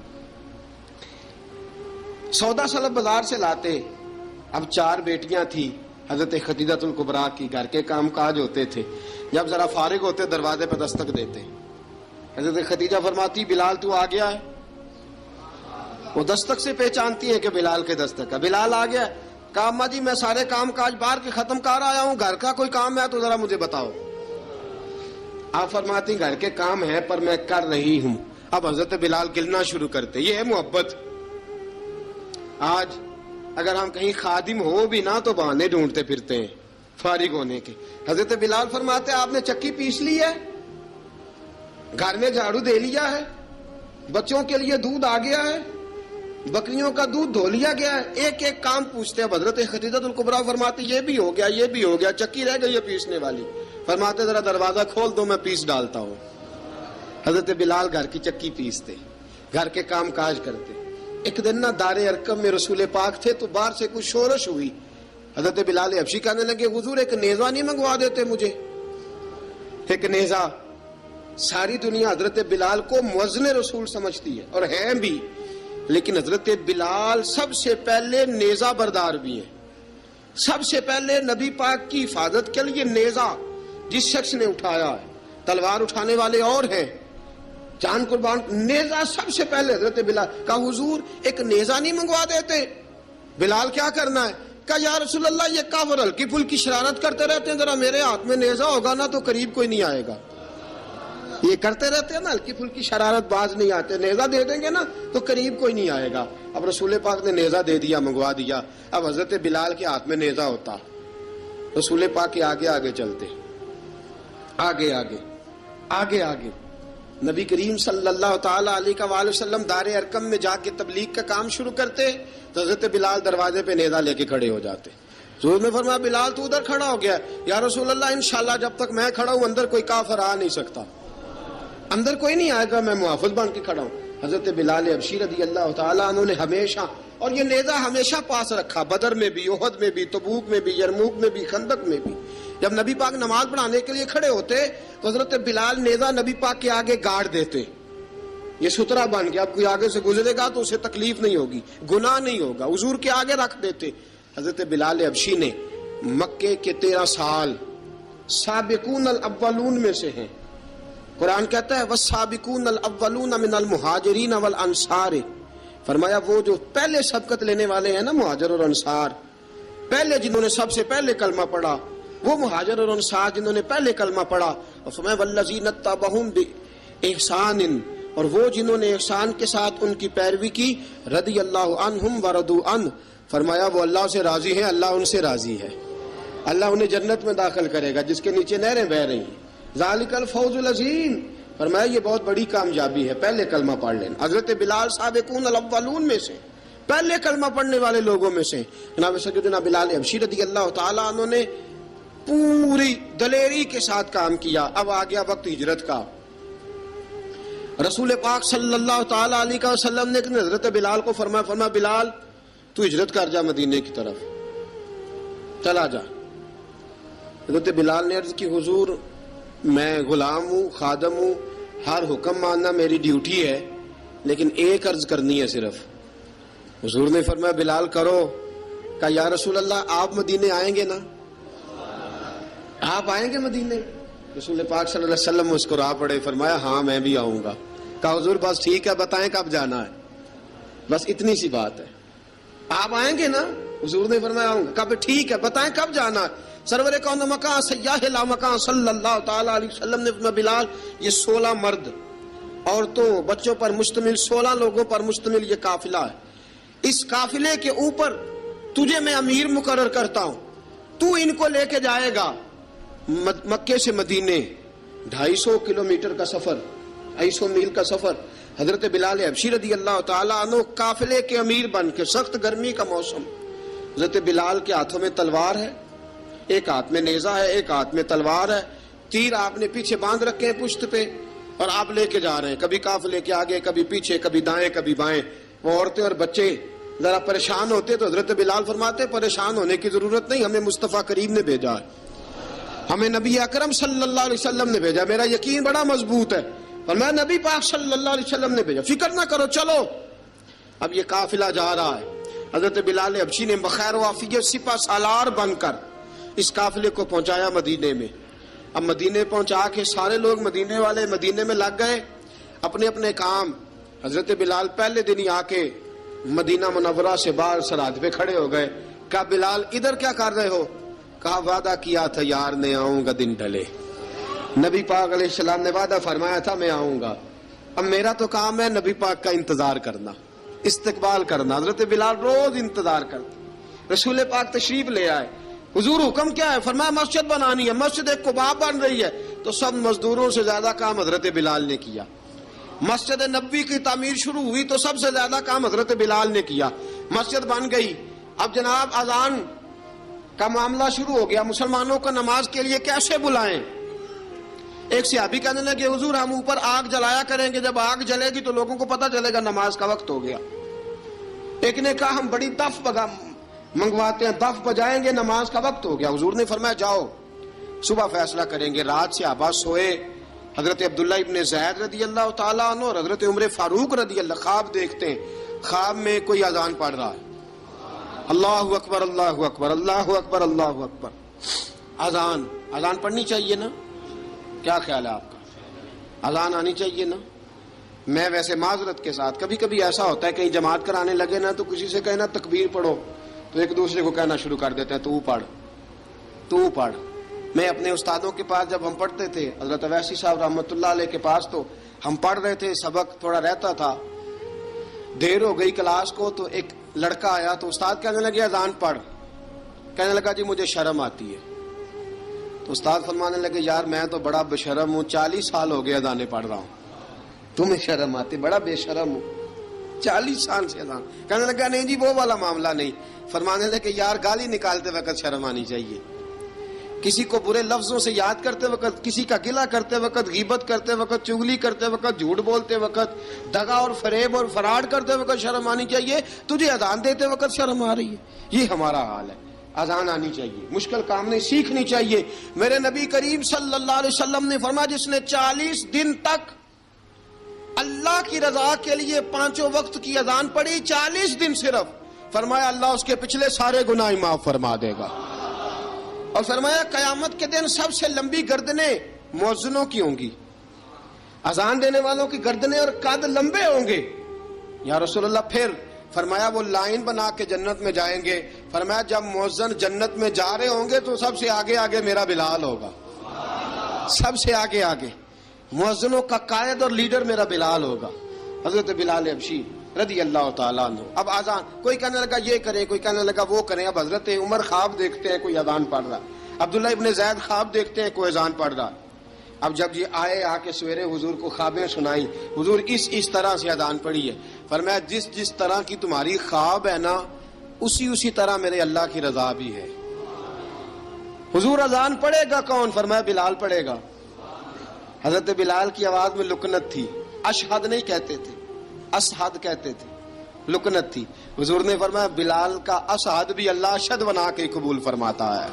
S1: سودا صرف بازار سے لاتے۔ اب 4 بیٹیاں تھی حضرت خدیجہ الکبریٰ کی، گھر کے کام کاج ہوتے تھے، جب ذرا فارغ ہوتے دروازے پہ دستک دیتے، حضرت خدیجہ فرماتی بلال تو آ گیا ہے، وہ دستک سے پہچانتی ہے کہ بلال کے دستک ہے، بلال آ گیا ہے، کہا اماں جی میں سارے کام کاج باہر کے ختم کر آیا ہوں، گھر کا کوئی کام ہے تو ذرا مجھے بتاؤ۔ آپ فرماتی گھر کے کام ہے پر میں کر رہی ہوں۔ اب حضرت بلال گلنا شروع کرتے، یہ ہے محبت۔ آج اگر ہم کہیں خادم ہو بھی نہ تو بہانے ڈھونڈتے پھرتے ہیں فارغ ہونے کے۔ حضرت بلال فرماتے آپ نے چکی پیس لی ہے، گھر میں جھاڑو دے لیا ہے، بچوں کے لیے دودھ آ گیا ہے، بکریوں کا دودھ دھو لیا گیا ہے، ایک ایک کام پوچھتے ہیں۔ حضرت خدیجہ الکبریٰ فرماتی یہ بھی ہو گیا، یہ بھی ہو گیا، چکی رہ گئی ہے پیسنے والی۔ فرماتے ذرا دروازہ کھول دو میں پیس ڈالتا ہوں۔ حضرت بلال گھر کی چکی پیستے، گھر کے کام کاج کرتے۔ ایک دن نہ دار ارقم میں رسول پاک تھے تو باہر سے کچھ شورش ہوئی، حضرت بلال حبشی کہنے لگے حضور ایک نیزہ نہیں منگوا دیتے مجھے؟ ایک نیزہ۔ ساری دنیا حضرت بلال کو مؤذن رسول سمجھتی ہے، اور ہیں بھی۔ لیکن حضرت بلال سب سے پہلے نیزہ بردار بھی ہیں. سب سے پہلے نبی پاک کی حفاظت کے لیے نیزہ جس شخص نے اٹھایا ہے، تلوار اٹھانے والے اور ہیں، جان قربان، نیزہ سب سے پہلے حضرت بلال کا. حضور ایک نیزہ نہیں منگوا دیتے؟ بلال کیا کرنا ہے؟ کہا یا رسول اللہ یہ کافر ہلکی پھلکی شرارت کرتے رہتے ہیں، ذرا میرے ہاتھ میں نیزہ ہوگا نا تو قریب کوئی نہیں آئے گا. یہ کرتے رہتے ہیں نا ہلکی پھلکی شرارت، باز نہیں آتے، نیزہ دے دیں گے نا تو قریب کوئی نہیں آئے گا. اب رسول پاک نے نیزہ دے دیا، منگوا دیا. اب حضرت بلال کے ہاتھ میں نیزہ ہوتا، رسول پاک کے آگے آگے چلتے، آگے آگے آگے آگے. نبی کریم صلی اللہ تعالی علیہ وآلہ وسلم دار ارقم میں جا کے تبلیغ کا کام شروع کرتے تو حضرت بلال دروازے پہ نیزہ لے کے کھڑے ہو جاتے. حضور نے فرمایا بلال تو ادھر کھڑا ہو گیا. یا رسول اللہ انشاءاللہ جب تک میں کھڑا ہوں اندر کوئی کافر آ نہیں سکتا، اندر کوئی نہیں آئے گا، میں محافظ بن کے کھڑا ہوں. حضرت بلال حبشی رضی اللہ تعالیٰ عنہ نے ہمیشہ، اور یہ نیزہ ہمیشہ پاس رکھا، بدر میں بھی، احد میں بھی، تبوک میں بھی، یرموک میں بھی، خندق میں بھی. جب نبی پاک نماز پڑھانے کے لیے کھڑے ہوتے تو حضرت بلال نیزہ نبی پاک کے آگے گاڑ دیتے. یہ سترا بن گیا، اب کوئی آگے سے گزرے گا تو اسے تکلیف نہیں ہوگی، گناہ نہیں ہوگا، حضور کے آگے رکھ دیتے. حضرت بلال حبشی نے مکے کے 13 سال سابقون الاولون میں سے ہیں. قرآن کہتا ہے والسابقون الاولون من المہاجرین والانصار. فرمایا وہ جو پہلے سبقت لینے والے ہیں نا مہاجر اور انصار، پہلے جنہوں نے سب سے پہلے کلمہ پڑھا، وہ مہاجر اور انصار جنہوں نے پہلے کلمہ پڑھا. اور فرمایا والذین اتبعوہم بإحسان، اور وہ جنہوں نے احسان کے ساتھ ان کی پیروی کی، رضی اللہ عنہم ورضوا عنہ. فرمایا وہ اللہ سے راضی ہیں، اللہ ان سے راضی ہے، اللہ انہیں جنت میں داخل کرے گا جس کے نیچے نہریں بہہ رہی ہیں. ذالک الفوز العظیم. فرمایا یہ بہت بڑی کامیابی ہے، پہلے کلمہ پڑھ لینا. حضرت بلال سابقون الاولون میں سے، پہلے کلمہ پڑھنے والے لوگوں میں سے. جناب سیدنا بلال حبشی رضی اللہ تعالیٰ عنہ نے پوری دلیری کے ساتھ کام کیا. اب آ گیا وقت ہجرت کا. رسول پاک صلی اللہ تعالیٰ علیہ وسلم نے حضرت بلال کو فرمایا بلال تو ہجرت کر جا مدینے کی طرف، چلا جا. حضرت بلال نے عرض کی حضور میں غلام ہوں، خادم ہوں، ہر حکم ماننا میری ڈیوٹی ہے، لیکن ایک عرض کرنی ہے صرف. حضور نے فرمایا بلال کرو. کہا یا رسول اللہ آپ مدینے آئیں گے نا؟ آپ آئیں گے مدینے؟ رسول پاک صلی اللہ علیہ وسلم مسکرا پڑے، فرمایا ہاں میں بھی آؤں گا. کہا حضور بس ٹھیک ہے، بتائیں کب جانا ہے، بس اتنی سی بات ہے. آپ آئیں گے نا؟ حضور نے فرمایا آؤں گا. کہا ٹھیک ہے، بتائیں کب جانا ہے. سرور کون مکان سیاح لا مکان صلی اللہ تعالی علیہ وسلم نے فرمایا بلال یہ 16 مرد، عورتوں، بچوں پر مشتمل 16 لوگوں پر مشتمل یہ قافلہ ہے. اس قافلے کے اوپر تجھے میں امیر مقرر کرتا ہوں، تو ان کو لے کے جائے گا مکے سے مدینے. 250 کلومیٹر کا سفر، 250 میل کا سفر. حضرت بلال حبشی رضی اللہ تعالیٰ عنہ قافلے کے امیر بن کے، سخت گرمی کا موسم، حضرت بلال کے ہاتھوں میں تلوار ہے، ایک ہاتھ میں نیزہ ہے، ایک ہاتھ میں تلوار ہے، تیر آپ نے پیچھے باندھ رکھے ہیں پشت پہ، اور آپ لے کے جا رہے ہیں، کبھی قافلے کے آگے، کبھی پیچھے، کبھی دائیں کبھی بائیں. وہ عورتیں اور بچے ذرا پریشان ہوتے تو حضرت بلال فرماتے پریشان ہونے کی ضرورت نہیں، ہمیں مصطفیٰ کریم نے بھیجا ہے، ہمیں نبی اکرم صلی اللہ علیہ وسلم نے بھیجا، میرا یقین بڑا مضبوط ہے، اور میں نبی پاک صلی اللہ علیہ وسلم نے بھیجا، فکر نہ کرو چلو. اب یہ قافلہ جا رہا ہے. حضرت بلال حبشی نے بخیر و عافیت سپہ سالار بن کر اس قافلے کو پہنچایا مدینے میں. اب مدینے پہنچا کے سارے لوگ مدینے والے مدینے میں لگ گئے اپنے اپنے کام. حضرت بلال پہلے دن ہی آ کے مدینہ منورہ سے باہر سرحد پہ کھڑے ہو گئے. کہا بلال ادھر کیا کر رہے ہو؟ کہا وعدہ کیا تھا یار نے آؤں گا دن ڈھلے. نبی پاک علیہ السلام نے وعدہ فرمایا تھا میں آؤں گا. اب میرا تو کام ہے نبی پاک کا انتظار کرنا، استقبال کرنا. حضرت بلال روز انتظار کرتے. رسول پاک تشریف لے آئے. حضور حکم کیا ہے؟ فرمایا مسجد بنانی ہے. مسجد قباء بن رہی ہے. تو سب مزدوروں سے زیادہ کام حضرت بلال نے کیا. مسجد نبوی کی تعمیر شروع ہوئی تو سب سے زیادہ کام حضرت بلال نے کیا. مسجد بن گئی. اب جناب اذان کا معاملہ شروع ہو گیا. مسلمانوں کو نماز کے لیے کیسے بلائیں؟ ایک صحابی کہنے لگے حضور ہم اوپر آگ جلایا کریں گے، جب آگ جلے گی تو لوگوں کو پتہ چلے گا نماز کا وقت ہو گیا. ایک نے کہا ہم بڑی دف منگواتے ہیں، دف بجائیں گے، نماز کا وقت ہو گیا. حضور نے فرمایا جاؤ صبح فیصلہ کریں گے. رات سے صحابہ سوئے. حضرت عبداللہ ابن زید رضی اللہ تعالیٰ عنہ اور حضرت عمر فاروق رضی اللہ خواب دیکھتے ہیں. خواب میں کوئی اذان پڑھ رہا ہے، اللہ اکبر اللہ اکبر اللہ اکبر اللہ اکبر، اذان پڑھنی چاہیے نا؟ کیا خیال ہے آپ کا؟ اذان آنی چاہیے نا؟ میں ویسے معذرت کے ساتھ کبھی کبھی ایسا ہوتا ہے کہیں جماعت کرانے لگے نا تو کسی سے کہنا تکبیر پڑھو تو ایک دوسرے کو کہنا شروع کر دیتے ہیں تو پڑھ۔ میں اپنے استادوں کے پاس جب ہم پڑھتے تھے، حضرت اویسی صاحب رحمۃ اللہ علیہ کے پاس، تو ہم پڑھ رہے تھے، سبق تھوڑا رہتا تھا، دیر ہو گئی کلاس کو تو ایک لڑکا آیا تو استاد کہنے لگے اذان پڑھ، کہنے لگا جی مجھے شرم آتی ہے۔ تو استاد فرمانے لگے یار میں تو بڑا بے شرم ہوں، 40 سال ہو گئے اذانیں پڑھ رہا ہوں، تمہیں شرم آتی؟ بڑا بے شرم ہوں، 40 سال سے اذان۔ کہنے لگا نہیں جی وہ والا معاملہ نہیں۔ فرمانے لگے یار گالی نکالتے وقت شرم آنی چاہیے، کسی کو برے لفظوں سے یاد کرتے وقت، کسی کا گلہ کرتے وقت، غیبت کرتے وقت، چغلی کرتے وقت، جھوٹ بولتے وقت، دغا اور فریب اور فراڈ کرتے وقت شرم آنی چاہیے، تجھے اذان دیتے وقت شرم آ رہی ہے۔ یہ ہمارا حال ہے، اذان آنی چاہیے، مشکل کام نہیں، سیکھنی چاہیے۔ میرے نبی کریم صلی اللہ علیہ وسلم نے فرمایا جس نے 40 دن تک اللہ کی رضا کے لیے 5 وقت کی اذان پڑھی، 40 دن صرف، فرمایا اللہ اس کے پچھلے سارے گناہ معاف فرما دے گا۔ اور فرمایا قیامت کے دن سب سے لمبی گردنیں مؤذنوں کی ہوں گی، اذان دینے والوں کی گردنیں اور قد لمبے ہوں گے۔ یا رسول اللہ پھر؟ فرمایا وہ لائن بنا کے جنت میں جائیں گے۔ فرمایا جب مؤذن جنت میں جا رہے ہوں گے تو سب سے آگے آگے میرا بلال ہوگا، سب سے آگے آگے مؤذنوں کا قائد اور لیڈر میرا بلال ہوگا، حضرت بلال حبشی رضی اللہ تعالیٰ عنہ۔ اب اذان کوئی کہنے لگا یہ کریں، کوئی کہنے لگا وہ کریں۔ اب حضرت عمر خواب دیکھتے ہیں کوئی اذان پڑھ رہا، عبداللہ ابن زید خواب دیکھتے ہیں کوئی اذان پڑھ رہا۔ اب جب یہ آئے آ کے سویرے حضور کو خوابیں سنائی، حضور اس طرح سے اذان پڑھی ہے۔ فرمایا جس طرح کی تمہاری خواب ہے نا اسی طرح میرے اللہ کی رضا بھی ہے۔ حضور اذان پڑھے گا کون؟ فرمایا بلال پڑھے گا۔ حضرت بلال کی آواز میں لکنت تھی، اشہد نہیں کہتے تھے، اسحد کہتے تھے، لکنت تھی۔ حضور نے فرمایا بلال کا اسحد بھی اللہ اشہد بنا کے قبول فرماتا ہے۔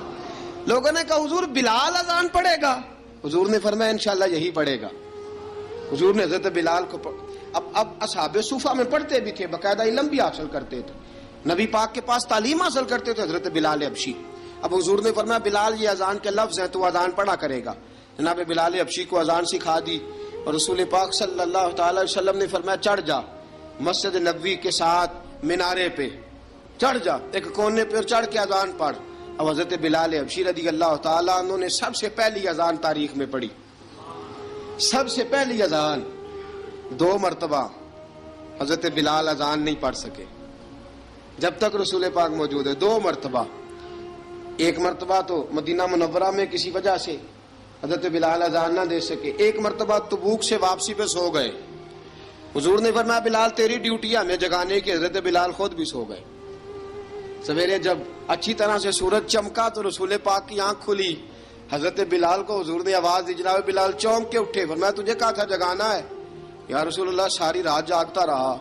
S1: لوگوں نے کہا حضور بلال اذان پڑھے گا؟ حضور نے فرمایا انشاءاللہ یہی پڑھے گا۔ حضور نے حضرت بلال کو اب اصحاب صوفہ میں پڑھتے بھی تھے، باقاعدہ علم بھی حاصل کرتے تھے، نبی پاک کے پاس تعلیم حاصل کرتے تھے حضرت بلال حبشی۔ اب حضور نے فرمایا بلال یہ اذان کے لفظ ہیں تو اذان پڑھا کرے گا۔ جناب بلال حبشی کو اذان سکھا دی اور رسول پاک صلی اللہ تعالی علیہ وسلم نے فرمایا چڑھ جا مسجد نبوی کے ساتھ مینارے پہ، چڑھ جا ایک کونے پہ چڑھ کے اذان پڑھ۔ اب حضرت بلال حبشی رضی اللہ تعالیٰ عنہ نے سب سے پہلی اذان تاریخ میں پڑھی، سب سے پہلی اذان 2 مرتبہ حضرت بلال اذان نہیں پڑھ سکے جب تک رسول پاک موجود ہے، 2 مرتبہ۔ ایک مرتبہ تو مدینہ منورہ میں کسی وجہ سے حضرت بلال اذان نہ دے سکے، ایک مرتبہ تبوک سے واپسی پہ سو گئے۔ حضور نے فرمایا بلال تیری ڈیوٹی ہے ہمیں جگانے کی، حضرت بلال خود بھی سو گئے۔ سویرے جب اچھی طرح سے سورج چمکا تو رسول پاک کی آنکھ کھلی، حضرت بلال کو حضور نے آواز دی، جناب بلال چونک کے اٹھے، فرمایا تجھے کہا تھا جگانا ہے؟ یا رسول اللہ ساری رات جاگتا رہا،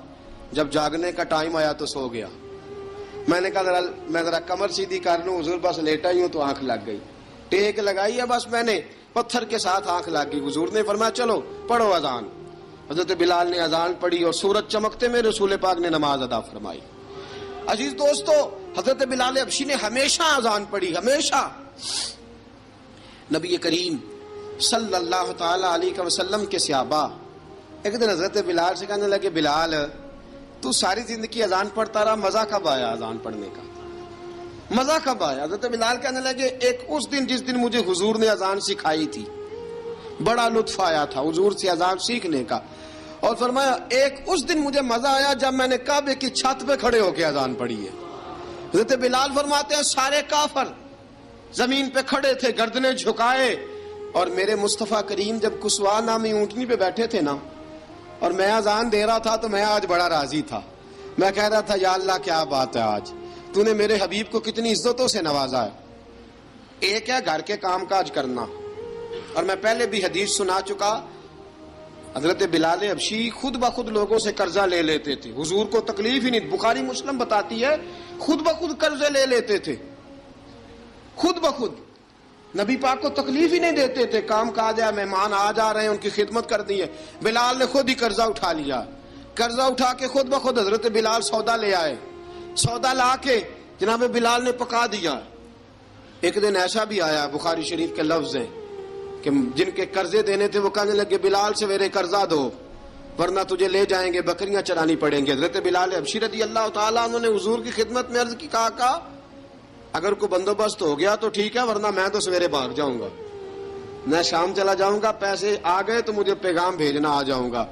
S1: جب جاگنے کا ٹائم آیا تو سو گیا۔ میں نے کہا میں ذرا کمر سیدھی کر لوں، حضور بس لیٹا ہی ہوں تو آنکھ لگ گئی، ٹیک لگائی ہے بس میں نے، پتھر کے ساتھ آنکھ لگ گئی۔ حضور نے فرمایا چلو پڑھو اذان۔ حضرت بلال نے اذان پڑھی اور سورج چمکتے میں رسول پاک نے نماز ادا فرمائی۔ عزیز دوستو حضرت بلال حبشی نے ہمیشہ اذان پڑھی، ہمیشہ۔ نبی کریم صلی اللہ تعالی علیہ وسلم کے صحابہ ایک دن حضرت بلال سے کہنے لگے بلال تو ساری زندگی اذان پڑھتا رہا، مزہ کب آیا اذان پڑھنے کا؟ مزہ کب آیا؟ حضرت بلال کہنے لگے ایک اس دن جس دن مجھے حضور نے اذان سکھائی تھی، بڑا لطف آیا تھا حضور سے اذان سیکھنے کا، اور فرمایا ایک اس دن مجھے مزہ آیا جب میں نے کعبے کی چھت پہ کھڑے ہو کے اذان پڑھی ہے۔ حضرت بلال فرماتے ہیں سارے کافر زمین پہ کھڑے تھے گردنیں جھکائے، اور میرے مصطفیٰ کریم جب کسوا نامی اونٹنی پہ بیٹھے تھے نا اور میں اذان دے رہا تھا تو میں آج بڑا راضی تھا، میں کہہ رہا تھا یا اللہ کیا بات ہے، آج تو نے میرے حبیب کو کتنی عزتوں سے نوازا ہے۔ ایک ہے گھر کے کام کاج کرنا، اور میں پہلے بھی حدیث سنا چکا، حضرت بلال حبشی خود بخود لوگوں سے قرضہ لے لیتے تھے، حضور کو تکلیف ہی نہیں، بخاری مسلم بتاتی ہے خود بخود قرضے لے لیتے تھے، خود بخود، نبی پاک کو تکلیف ہی نہیں دیتے تھے، کام کاج ہے، مہمان آ جا رہے ہیں ان کی خدمت کر دی ہے، بلال نے خود ہی قرضہ اٹھا لیا، قرضہ اٹھا کے خود بخود حضرت بلال سودا لے آئے. سودا لا کے جناب بلال نے پکا دیا. ایک دن ایسا بھی آیا بخاری شریف کے لفظ ہیں کہ جن کے قرضے دینے تھے وہ کہنے لگے بلال سویرے قرضہ دو ورنہ تجھے لے جائیں گے, بکریاں چرانی پڑیں گے. حضرت بلال حبشی رضی اللہ تعالیٰ انہوں نے حضور کی خدمت میں عرض کی, کہا اگر کوئی بندوبست ہو گیا تو ٹھیک ہے ورنہ میں تو سویرے بھاگ جاؤں گا, میں شام چلا جاؤں گا, پیسے آ گئے تو مجھے پیغام بھیجنا, آ جاؤں گا.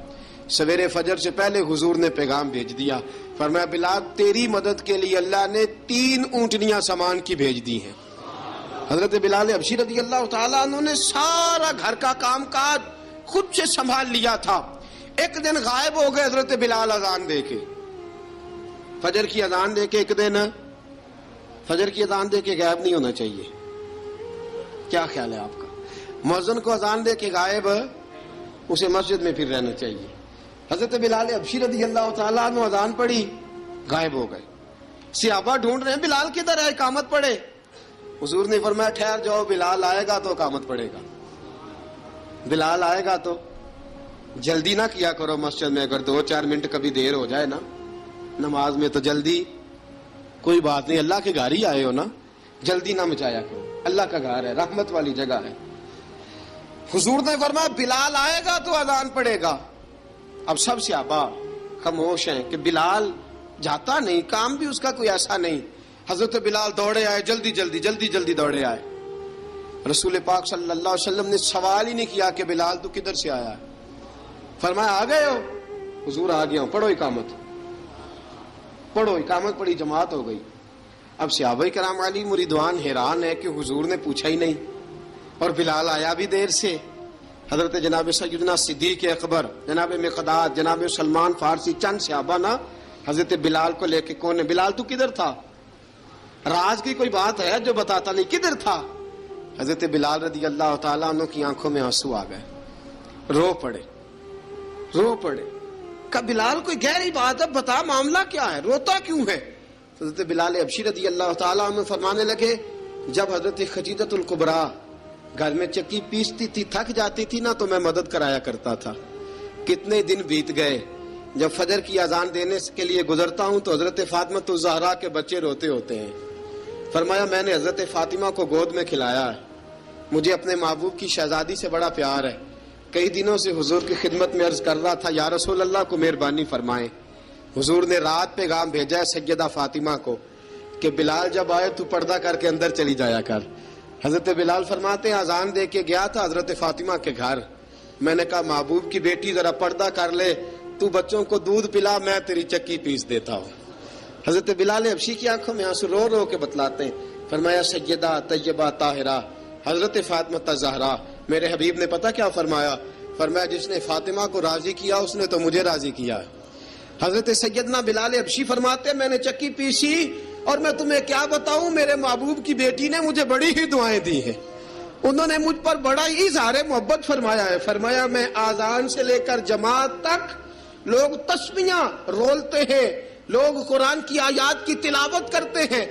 S1: سویرے فجر سے پہلے حضور نے پیغام بھیج دیا. فرمایا بلال تیری مدد کے لیے اللہ نے 3 اونٹنیاں سامان کی بھیج دی ہیں. حضرت بلال حبشی رضی اللہ تعالیٰ انہوں نے سارا گھر کا کام کاج خود سے سنبھال لیا تھا. ایک دن غائب ہو گئے حضرت بلال اذان دے کے, فجر کی اذان دے کے. ایک دن فجر کی اذان دے کے غائب نہیں ہونا چاہیے, کیا خیال ہے آپ کا؟ مؤذن کو اذان دے کے غائب اسے مسجد میں پھر رہنا چاہیے. حضرت بلال حبشی رضی اللہ تعالیٰ عنہ اذان پڑھی, غائب ہو گئے. صحابہ ڈھونڈ رہے ہیں بلال کدھر ہے, اقامت پڑھے. حضور نے فرمایا ٹھہر جاؤ, بلال آئے گا تو اقامت پڑھے گا. بلال آئے گا تو جلدی نہ کیا کرو مسجد میں, اگر 2-4 منٹ کبھی دیر ہو جائے نا نماز میں تو جلدی کوئی بات نہیں, اللہ کے گھر ہی آئے ہو نا, جلدی نہ مچایا کرو, اللہ کا گھر ہے, رحمت والی جگہ ہے. حضور نے فرمایا بلال آئے گا تو اذان پڑے گا. اب سب صحابہ خاموش ہیں کہ بلال جاتا نہیں, کام بھی اس کا کوئی ایسا نہیں. حضرت بلال دوڑے آئے, جلدی جلدی جلدی جلدی دوڑے آئے. رسول پاک صلی اللہ علیہ وسلم نے سوال ہی نہیں کیا کہ بلال تو کدھر سے آیا ہے, فرمایا آ گئے ہو؟ حضور آ گیا ہوں, پڑھو اقامت. پڑھو اقامت پڑھی, جماعت ہو گئی. اب صحابہ کرام علی مریدوان حیران ہے کہ حضور نے پوچھا ہی نہیں اور بلال آیا بھی دیر سے. حضرت جناب سیدنا صدیق اکبر, جناب مقداد, جناب سلمان فارسی, چند صحابہ نا حضرت بلال کو لے کے, کون ہے بلال تو کدھر تھا؟ راز کی کوئی بات ہے جو بتاتا نہیں, کدھر تھا؟ حضرت بلال رضی اللہ تعالیٰ عنہ کی آنکھوں میں آنسو آ گئے, رو پڑے. کہ بلال کوئی گہری بات ہے, بتا معاملہ کیا ہے, روتا کیوں ہے؟ حضرت بلال حبشی رضی اللہ تعالیٰ عنہ فرمانے لگے جب حضرت خدیجہ الکبریٰ گھر میں چکی پیستی تھی, تھک جاتی تھی نا تو میں مدد کرایا کرتا تھا. کتنے دن بیت گئے, جب فجر کی اذان دینے کے لیے گزرتا ہوں تو حضرت فاطمہ الزہرا کے بچے روتے ہوتے ہیں. فرمایا میں نے حضرت فاطمہ کو گود میں کھلایا ہے, مجھے اپنے محبوب کی شہزادی سے بڑا پیار ہے. کئی دنوں سے حضور کی خدمت میں عرض کر رہا تھا یا رسول اللہ کو مہربانی فرمائیں. حضور نے رات پیغام بھیجا ہے سیدہ فاطمہ کو کہ بلال جب آئے تو پردہ کر کے اندر چلی جایا کر. حضرت بلال فرماتے ہیں اذان دے کے گیا تھا حضرت فاطمہ کے گھر, میں نے کہا محبوب کی بیٹی ذرا پردہ کر لے, تو بچوں کو دودھ پلا, میں تیری چکی پیس دیتا ہوں. حضرت بلال حبشی کی آنکھوں میں آنسو رو رو کے بتلاتے ہیں. فرمایا سیدہ طیبہ طاہرہ حضرت فاطمہ الزہرا, میرے حبیب نے پتہ کیا فرمایا؟ فرمایا جس نے فاطمہ کو راضی کیا اس نے تو مجھے راضی کیا. حضرت سیدنا بلال حبشی فرماتے ہیں میں نے چکی پیسی اور میں تمہیں کیا بتاؤں, میرے محبوب کی بیٹی نے مجھے بڑی ہی دعائیں دی ہیں, انہوں نے مجھ پر بڑا ہی اظہار محبت فرمایا ہے. فرمایا میں آذان سے لے کر جماعت تک لوگ تسبیحاں رولتے ہیں, لوگ قرآن کی آیات کی تلاوت کرتے ہیں,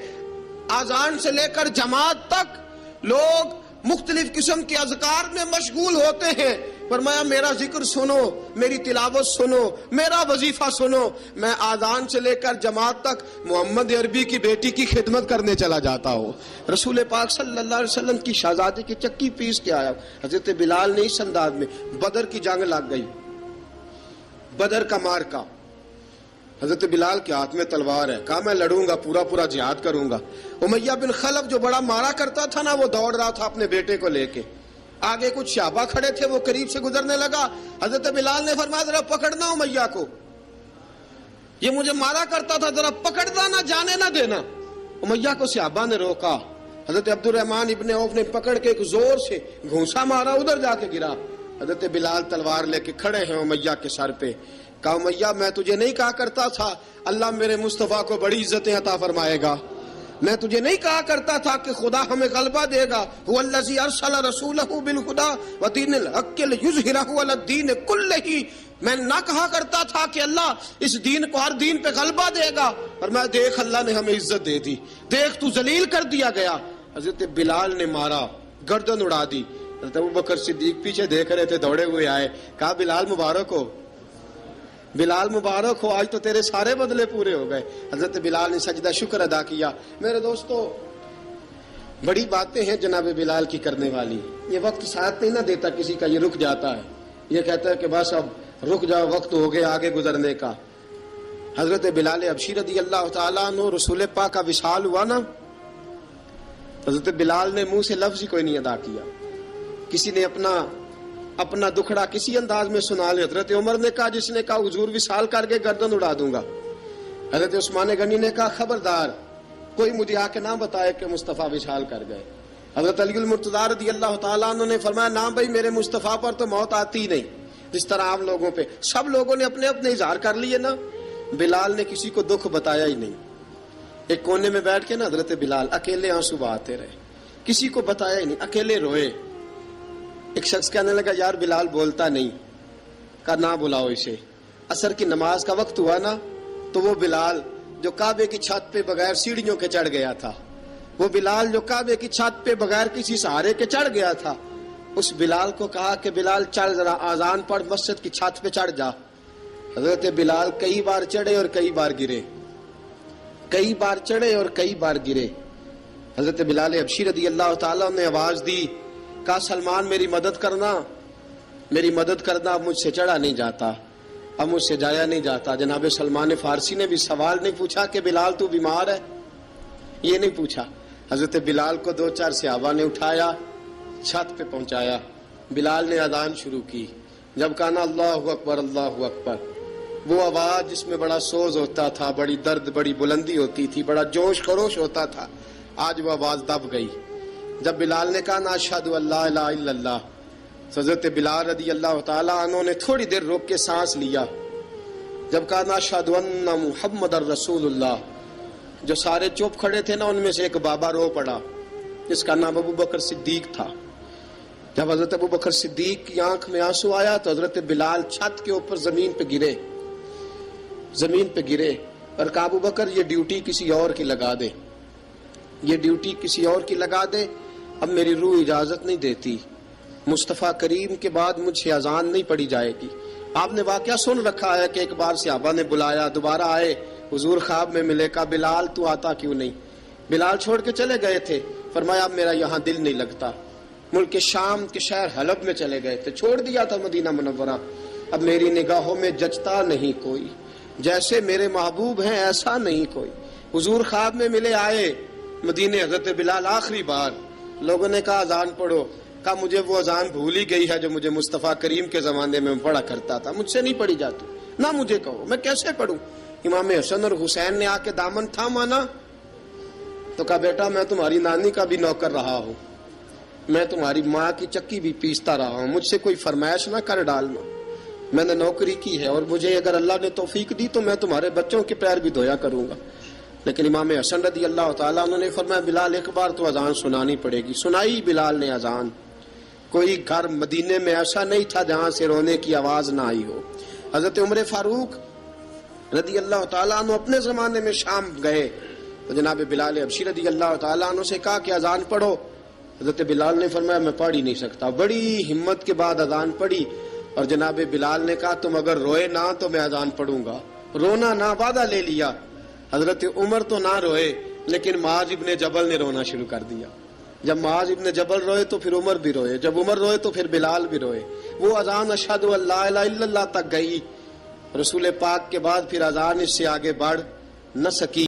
S1: آذان سے لے کر جماعت تک لوگ مختلف قسم کے اذکار میں مشغول ہوتے ہیں. فرمایا میرا ذکر سنو, میری تلاوت سنو, میرا وظیفہ سنو. میں آذان سے لے کر جماعت تک محمد عربی کی بیٹی کی خدمت کرنے چلا جاتا ہوں. رسول پاک صلی اللہ علیہ وسلم کی شہزادی کی چکی پیس کے آیا. حضرت بلال نے اس انداز میں, بدر کی جنگ لگ گئی, بدر کا مارکا, حضرت بلال کے ہاتھ میں تلوار ہے, کہا میں لڑوں گا, پورا پورا جہاد کروں گا. امیہ بن خلف جو بڑا مارا کرتا تھا نا وہ دوڑ رہا تھا اپنے بیٹے کو لے کے, آگے کچھ صحابہ کھڑے تھے, وہ قریب سے گزرنے لگا. حضرت بلال نے فرمایا ذرا پکڑنا امیہ کو, یہ مجھے مارا کرتا تھا, ذرا پکڑنا, نہ جانے نہ دینا. امیہ کو صحابہ نے روکا. حضرت عبد الرحمن ابن عوف نے پکڑ کے ایک زور سے گھونسا مارا, ادھر جا کے گرا. حضرت بلال تلوار لے کے کھڑے ہیں امیہ کے سر پہ. کہا امیہ میں تجھے نہیں کہا کرتا تھا اللہ میرے مصطفیٰ کو بڑی عزتیں عطا فرمائے گا؟ میں تجھے نہیں کہا کرتا تھا کہ خدا ہمیں غلبہ دے گا؟ هو الذی ارسل رسولہ بالہدی ودین الحق لیظہرہ علی الدین کلہ. میں نہ کہا کرتا تھا کہ اللہ اس دین کو ہر دین پہ غلبہ دے گا, اور میں دیکھ اللہ نے ہمیں عزت دے دی, دیکھ تو ذلیل کر دیا گیا. حضرت بلال نے مارا, گردن اڑا دی. حضرت ابوبکر صدیق پیچھے دیکھ رہے تھے, دوڑے ہوئے آئے, کہا بلال مبارک ہو. بلال مبارک ہو، آج تو تیرے سارے بدلے پورے ہو گئے۔ حضرت بلال نے سجدہ شکر ادا کیا۔ میرے دوستو، بڑی باتیں ہیں جناب بلال کی کرنے والی۔ یہ وقت ساتھ نہیں نہ دیتا کسی کا، یہ رک جاتا ہے، یہ کہتا ہے کہ بس اب رک جاؤ، وقت ہو گیا آگے گزرنے کا۔ حضرت بلال حبشی رضی اللہ تعالیٰ عنہ، رسول پاک کا وصال ہوا نا، حضرت بلال نے منہ سے لفظ ہی کوئی نہیں ادا کیا۔ کسی نے اپنا دکھڑا کسی انداز میں سنا لیا۔ حضرت عمر نے کہا، جس نے کہا حضور وصال کر کے گردن اڑا دوں گا۔ حضرت عثمان غنی نے کہا، خبردار کوئی مجھے آ کے نہ بتائے کہ مصطفیٰ وصال کر گئے۔ حضرت علی المرتضیٰ رضی اللہ تعالیٰ عنہ نے فرمایا، نہ بھائی، میرے مصطفیٰ پر تو موت آتی ہی نہیں، جس طرح عام لوگوں پہ سب لوگوں نے اپنے اپنے اظہار کر لیے نا، بلال نے کسی کو دکھ بتایا ہی نہیں۔ ایک کونے میں بیٹھ کے نا حضرت بلال اکیلے آنسو بہاتے رہے، کسی کو بتایا ہی نہیں، اکیلے روئے۔ ایک شخص کہنے لگا، یار بلال بولتا نہیں۔ کہا، نہ بلاؤ اسے۔ عصر کی نماز کا وقت ہوا نا، تو وہ بلال جو کعبے کی چھت پہ بغیر سیڑھیوں کے چڑھ گیا تھا، وہ بلال جو کعبے کی چھت پہ بغیر کسی سہارے کے چڑھ گیا تھا، اس بلال کو کہا کہ بلال چل، ذرا آذان پڑھ، مسجد کی چھت پہ چڑھ جا۔ حضرت بلال کئی بار چڑھے اور کئی بار گرے، کئی بار چڑھے اور کئی بار گرے۔ حضرت بلال حبشی رضی اللہ تعالیٰ نے آواز دی، کہا، سلمان میری مدد کرنا، میری مدد کرنا، اب مجھ سے چڑھا نہیں جاتا، اب مجھ سے جایا نہیں جاتا۔ جناب سلمان فارسی نے بھی سوال نہیں پوچھا کہ بلال تو بیمار ہے، یہ نہیں پوچھا۔ حضرت بلال کو 2-4 صحابہ نے اٹھایا، چھت پہ پہنچایا۔ بلال نے اذان شروع کی۔ جب کہا نا اللہ اکبر اللہ اکبر، وہ آواز جس میں بڑا سوز ہوتا تھا، بڑی درد، بڑی بلندی ہوتی تھی، بڑا جوش خروش ہوتا تھا، آج وہ آواز دب گئی۔ جب بلال نے کہا نا اشہد ان لا الہ الا اللہ، حضرت بلال رضی اللہ تعالیٰ عنہ نے تھوڑی دیر روک کے سانس لیا۔ جب کہا نا اشہد ان محمد الرسول اللہ، جو سارے چپ کھڑے تھے نا، ان میں سے ایک بابا رو پڑا، جس کا نام ابو بکر صدیق تھا۔ جب حضرت ابو بکر صدیق کی آنکھ میں آنسو آیا تو حضرت بلال چھت کے اوپر زمین پہ گرے، زمین پہ گرے، اور کہا، ابو بکر یہ ڈیوٹی کسی اور کی لگا دے، یہ ڈیوٹی کسی اور کی لگا دے، اب میری روح اجازت نہیں دیتی، مصطفیٰ کریم کے بعد مجھ سے اذان نہیں پڑھی جائے گی۔ آپ نے واقعہ سن رکھا ہے کہ ایک بار صحابہ نے بلایا، دوبارہ آئے، حضور خواب میں ملے، کہا، بلال تو آتا کیوں نہیں؟ بلال چھوڑ کے چلے گئے تھے۔ فرمایا، اب میرا یہاں دل نہیں لگتا۔ ملک شام کے شہر حلب میں چلے گئے تھے، چھوڑ دیا تھا مدینہ منورہ، اب میری نگاہوں میں جچتا نہیں کوئی، جیسے میرے محبوب ہیں ایسا نہیں کوئی۔ حضور خواب میں ملے، آئے مدینے، حضرت بلال آخری بار، لوگوں نے کہا اذان پڑھو، کہا مجھے وہ اذان بھول ہی گئی ہے جو مجھے مصطفیٰ کریم کے زمانے میں پڑھا کرتا تھا، مجھ سے نہیں پڑھی جاتی، نہ مجھے کہو، میں کیسے پڑھوں؟ امام حسن اور حسین نے آ کے دامن تھاما نا، تو کہا، بیٹا میں تمہاری نانی کا بھی نوکر رہا ہوں، میں تمہاری ماں کی چکی بھی پیستا رہا ہوں، مجھ سے کوئی فرمائش نہ کر ڈالنا، میں نے نوکری کی ہے، اور مجھے اگر اللہ نے توفیق دی تو میں تمہارے بچوں کے پیر بھی دھویا کروں گا۔ لیکن امام حسن رضی اللہ تعالیٰ عنہ نے فرمایا، بلال ایک بار تو اذان سنانی پڑے گی۔ سنائی بلال نے اذان۔ کوئی گھر مدینے میں ایسا نہیں تھا جہاں سے رونے کی آواز نہ آئی ہو۔ حضرت عمر فاروق رضی اللہ تعالیٰ عنہ اپنے زمانے میں شام گئے تو جناب بلال حبشی رضی اللہ تعالیٰ عنہ سے کہا کہ اذان پڑھو۔ حضرت بلال نے فرمایا، میں پڑھ ہی نہیں سکتا۔ بڑی ہمت کے بعد اذان پڑھی، اور جناب بلال نے کہا، تم اگر روئے نہ تو میں اذان پڑھوں گا، رونا نہ، وعدہ لے لیا۔ حضرت عمر تو نہ روئے، لیکن معاذ ابن جبل نے رونا شروع کر دیا۔ جب معاذ ابن جبل روئے تو پھر عمر بھی روئے، جب عمر روئے تو پھر بلال بھی روئے۔ وہ اذان اشہد ان لا الہ الا اللہ تک گئی، رسول پاک کے بعد پھر اذان اس سے آگے بڑھ نہ سکی۔